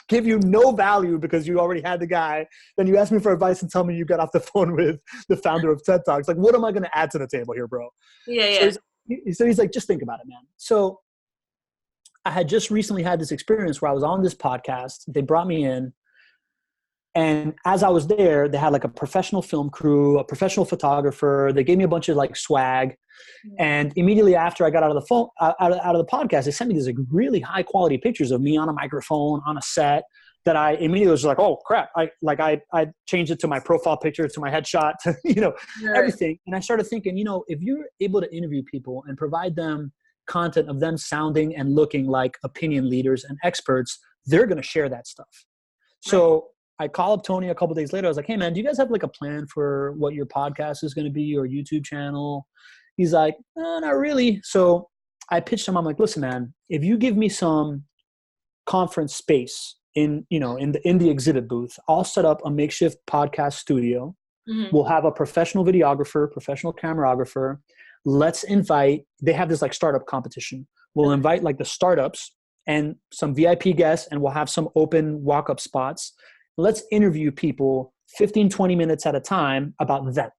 B: give you no value because you already had the guy. Then you ask me for advice and tell me you got off the phone with the founder of TED Talks. Like, what am I going to add to the table here, bro?
A: Yeah.
B: So he's like, just think about it, man. So I had just recently had this experience where I was on this podcast. They brought me in. And as I was there, they had like a professional film crew, a professional photographer. They gave me a bunch of like swag. And immediately after I got out of the phone, out of the podcast, they sent me these like really high quality pictures of me on a microphone on a set that I immediately was like, oh crap. I changed it to my profile picture, to my headshot, to, everything. And I started thinking, if you're able to interview people and provide them content of them sounding and looking like opinion leaders and experts, they're going to share that stuff. So I call up Tony a couple of days later. I was like, hey man, do you guys have like a plan for what your podcast is going to be or YouTube channel? He's like, not really. So I pitched him. I'm like, listen, man, if you give me some conference space in the exhibit booth, I'll set up a makeshift podcast studio. Mm-hmm. We'll have a professional videographer, professional cameraographer. Let's invite, they have this like startup competition. We'll invite like the startups and some VIP guests, and we'll have some open walk-up spots. Let's interview people 15, 20 minutes at a time about them,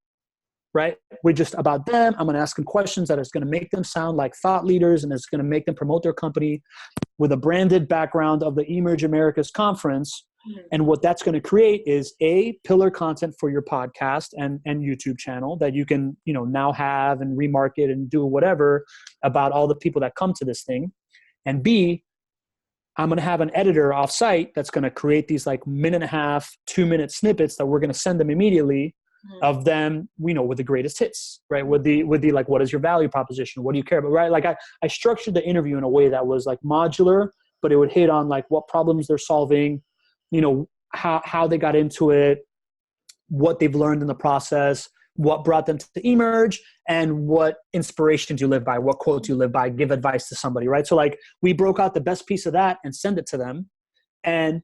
B: right? We're just about them. I'm going to ask them questions that is going to make them sound like thought leaders, and it's going to make them promote their company with a branded background of the Emerge Americas conference. Mm-hmm. And what that's going to create is pillar content for your podcast and YouTube channel that you can, now have and remarket and do whatever about all the people that come to this thing. And B, I'm going to have an editor off site that's going to create these like 1.5, 2-minute snippets that we're going to send them immediately of them, with the greatest hits, right? With the like, what is your value proposition? What do you care about, right? Like I structured the interview in a way that was like modular, but it would hit on like what problems they're solving, how they got into it, what they've learned in the process, what brought them to Emerge, and what inspirations you live by, what quotes you live by, give advice to somebody, right? So like we broke out the best piece of that and send it to them. And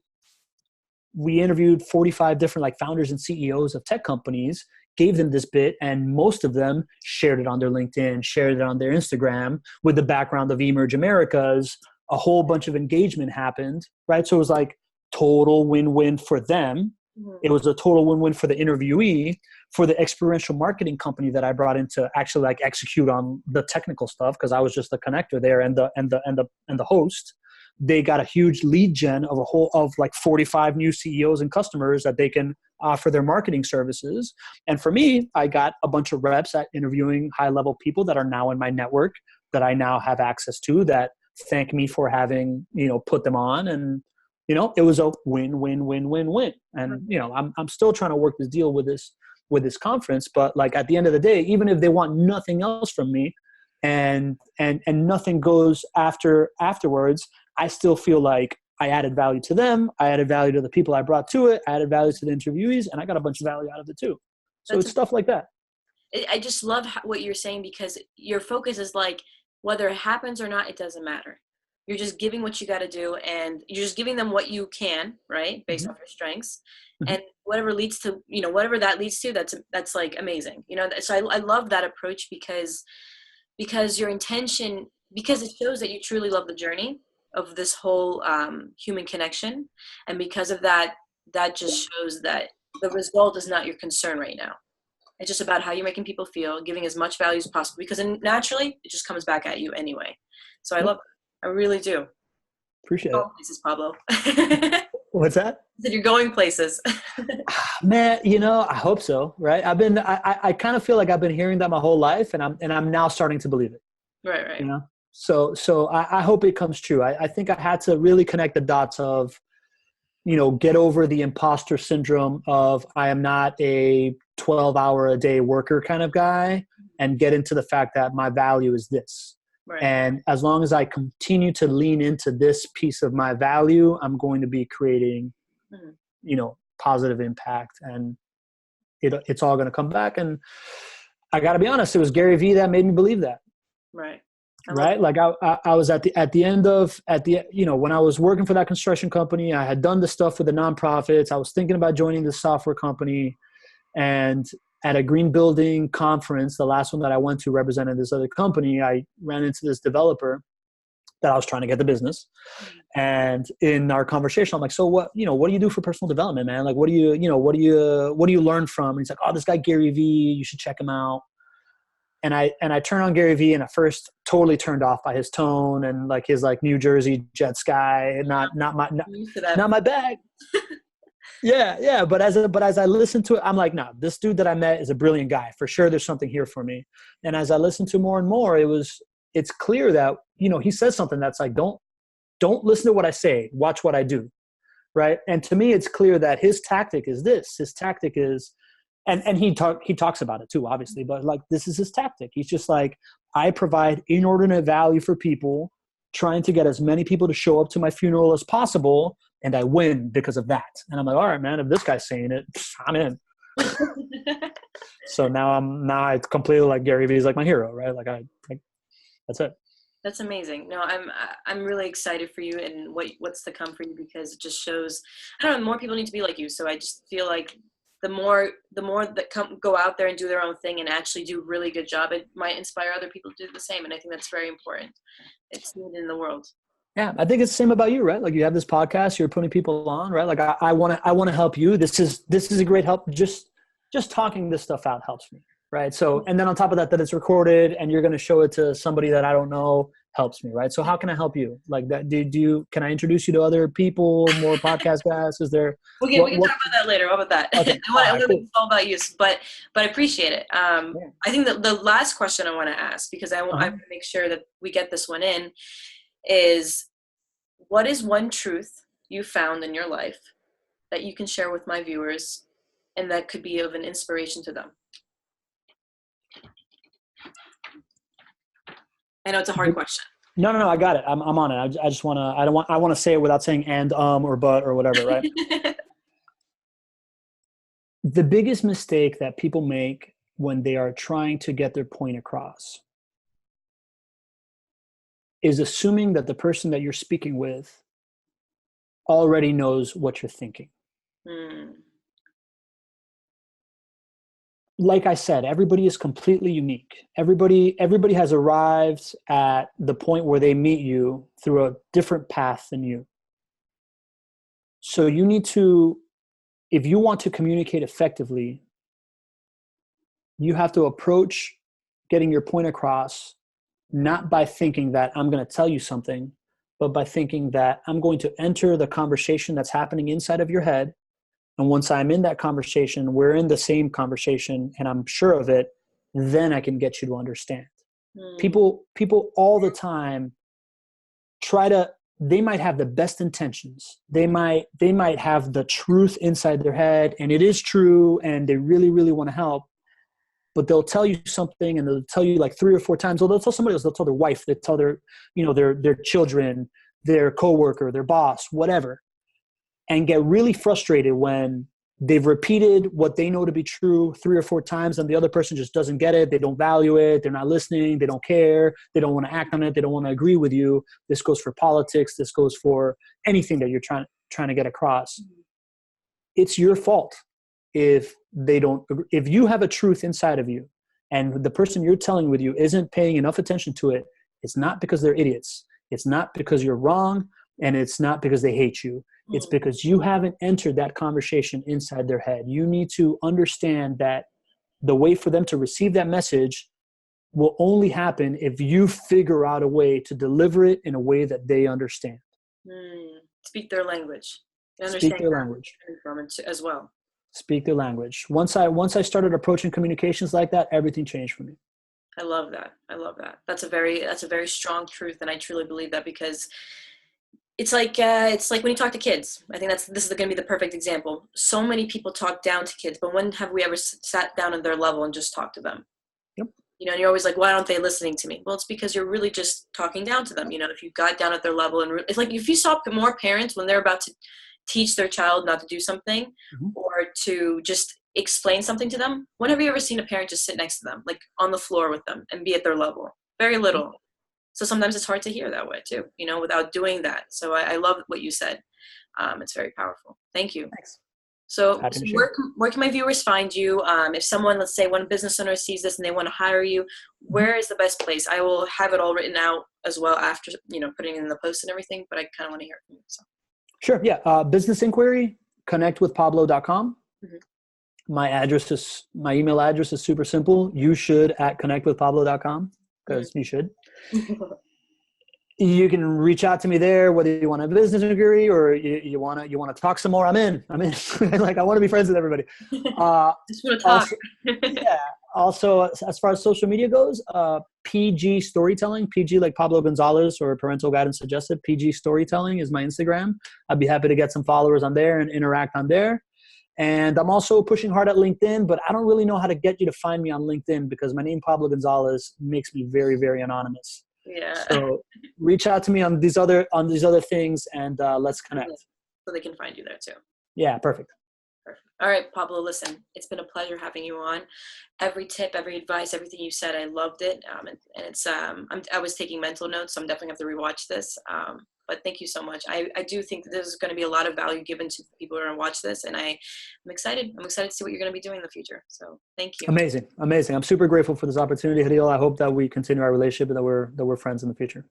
B: we interviewed 45 different like founders and CEOs of tech companies, gave them this bit, and most of them shared it on their LinkedIn, shared it on their Instagram with the background of Emerge Americas. A whole bunch of engagement happened, right? So it was like total win-win for them. It was a total win-win for the interviewee, for the experiential marketing company that I brought in to actually like execute on the technical stuff, because I was just the connector there and the host. They got a huge lead gen of like 45 new CEOs and customers that they can offer their marketing services. And for me, I got a bunch of reps at interviewing high-level people that are now in my network that I now have access to, that thank me for having, put them on. And it was a win. And, I'm still trying to work this deal with this conference, but like at the end of the day, even if they want nothing else from me and nothing goes afterwards, I still feel like I added value to them. I added value to the people I brought to it. I added value to the interviewees, and I got a bunch of value out of it too. So it's stuff like that.
A: I just love what you're saying, because your focus is like, whether it happens or not, it doesn't matter. You're just giving what you got to do, and you're just giving them what you can, right? Based off your strengths, and whatever leads to, whatever that leads to, that's like amazing. So I love that approach because your intention, because it shows that you truly love the journey of this whole human connection. And because of that just shows that the result is not your concern right now. It's just about how you're making people feel, giving as much value as possible, because naturally it just comes back at you anyway. So I love it. I really do.
B: Appreciate
A: You're
B: it.
A: going places, Pablo.
B: What's that?
A: That you're going places.
B: Man, I hope so. Right. I kind of feel like I've been hearing that my whole life, and I'm now starting to believe it.
A: Right.
B: So I hope it comes true. I think I had to really connect the dots of, get over the imposter syndrome of I am not a 12-hour-a-day worker kind of guy, and get into the fact that my value is this.
A: Right.
B: And as long as I continue to lean into this piece of my value, I'm going to be creating, positive impact, and it's all going to come back. And I got to be honest, it was Gary Vee that made me believe that.
A: Right.
B: Right. Like I was at the end of when I was working for that construction company, I had done the stuff with the nonprofits. I was thinking about joining the software company, and at a green building conference, the last one that I went to represented this other company, I ran into this developer that I was trying to get the business. And in our conversation, I'm like, so what do you do for personal development, man? Like, what do you learn from? And he's like, oh, this guy, Gary Vee, you should check him out. And I turned on Gary Vee, and at first totally turned off by his tone and like his like New Jersey Jets guy, not my bag. Yeah. But as I listened to it, I'm like, nah, this dude that I met is a brilliant guy. For sure, there's something here for me. And as I listened to more and more, it's clear that, he says something that's like, don't listen to what I say, watch what I do. Right. And to me, it's clear that his tactic is this. His tactic is, and he talks about it too, obviously, but like, this is his tactic. He's just like, I provide inordinate value for people, trying to get as many people to show up to my funeral as possible. And I win because of that. And I'm like, all right, man, if this guy's saying it, I'm in. So now I completely like Gary Vee is like my hero, right? Like that's it.
A: That's amazing. No, I'm really excited for you and what's to come for you, because it just shows, I don't know, more people need to be like you. So I just feel like the more that go out there and do their own thing and actually do a really good job, it might inspire other people to do the same. And I think that's very important. It's needed in the world.
B: Yeah, I think it's the same about you, right? Like you have this podcast, you're putting people on, right? Like I want to help you. This is a great help. Just talking this stuff out helps me, right? So, and then on top of that it's recorded and you're going to show it to somebody that I don't know helps me, right? So how can I help you? Like that? Can I introduce you to other people, more podcast guys? Is there?
A: We can talk about that later. How about that?
B: Okay.
A: It's all about you, but I appreciate it. I think that the last question I want to ask, because I want to make sure that we get this one in, is what is one truth you found in your life that you can share with my viewers and that could be of an inspiration to them? I know it's a hard question.
B: No, I got it. I'm on it. I just want to, I want to say it without saying and, or but, or whatever, right? The biggest mistake that people make when they are trying to get their point across is assuming that the person that you're speaking with already knows what you're thinking. Like I said, everybody is completely unique. Everybody has arrived at the point where they meet you through a different path than you. So you need to, if you want to communicate effectively, you have to approach getting your point across not by thinking that I'm going to tell you something, but by thinking that I'm going to enter the conversation that's happening inside of your head. And once I'm in that conversation, we're in the same conversation and I'm sure of it, then I can get you to understand. People all the time they might have the best intentions. They might have the truth inside their head and it is true and they really, really want to help. But they'll tell you something and they'll tell you like 3 or 4 times. Or they'll tell somebody else, they'll tell their wife, they'll tell their children, their coworker, their boss, whatever. And get really frustrated when they've repeated what they know to be true 3 or 4 times and the other person just doesn't get it. They don't value it. They're not listening. They don't care. They don't want to act on it. They don't want to agree with you. This goes for politics. This goes for anything that you're trying to get across. It's your fault if you have a truth inside of you and the person you're telling with you isn't paying enough attention to it. It's not because they're idiots. It's not because you're wrong. And it's not because they hate you. It's because you haven't entered that conversation inside their head. You need to understand that the way for them to receive that message will only happen if you figure out a way to deliver it in a way that they understand.
A: Speak their language.
B: Speak their language
A: as well.
B: Speak their language. Once I started approaching communications like that, everything changed for me.
A: I love that. That's a very strong truth. And I truly believe that because it's like when you talk to kids. I think this is going to be the perfect example. So many people talk down to kids, but when have we ever sat down at their level and just talked to them?
B: Yep.
A: And you're always like, why aren't they listening to me? Well, it's because you're really just talking down to them. If you got down at their level, and it's like if you saw more parents when they're about to teach their child not to do something,
B: Mm-hmm.
A: or to just explain something to them. When have you ever seen a parent just sit next to them, like on the floor with them, and be at their level? Very little. So sometimes it's hard to hear that way too, without doing that. So I love what you said. It's very powerful. Thank you.
B: Thanks.
A: So
B: Happy to share.
A: where can my viewers find you? If someone, let's say one business owner sees this and they want to hire you, where is the best place? I will have it all written out as well after, putting in the post and everything, but I kind of want to hear from you. So.
B: Sure. Yeah. Business inquiry, connectwithpablo.com.
A: Mm-hmm.
B: My email address is super simple. You should at connectwithpablo.com, because you should. You can reach out to me there, whether you want a business inquiry or you want to talk some more. I'm in. Like, I want to be friends with everybody.
A: Just want to talk.
B: Also, as far as social media goes, PG Storytelling, PG like Pablo Gonzalez or Parental Guidance Suggested, PG Storytelling is my Instagram. I'd be happy to get some followers on there and interact on there. And I'm also pushing hard at LinkedIn, but I don't really know how to get you to find me on LinkedIn because my name, Pablo Gonzalez, makes me very, very anonymous.
A: Yeah.
B: So reach out to me on these other things, and let's connect.
A: So they can find you there too.
B: Yeah, perfect.
A: All right, Pablo, listen, it's been a pleasure having you on. Every tip, every advice, everything you said, I loved it. And it's, I was taking mental notes, so I'm definitely have to rewatch this. But thank you so much. I do think that there's going to be a lot of value given to people who are going to watch this. And I'm excited. I'm excited to see what you're going to be doing in the future. So thank you.
B: Amazing. I'm super grateful for this opportunity, Hadil. I hope that we continue our relationship and that we're friends in the future.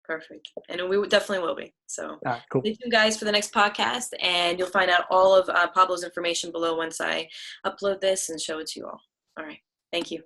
A: Perfect. And we definitely will be. So
B: Cool.
A: Stay tuned, guys, for the next podcast. And you'll find out all of Pablo's information below once I upload this and show it to you all. All right. Thank you.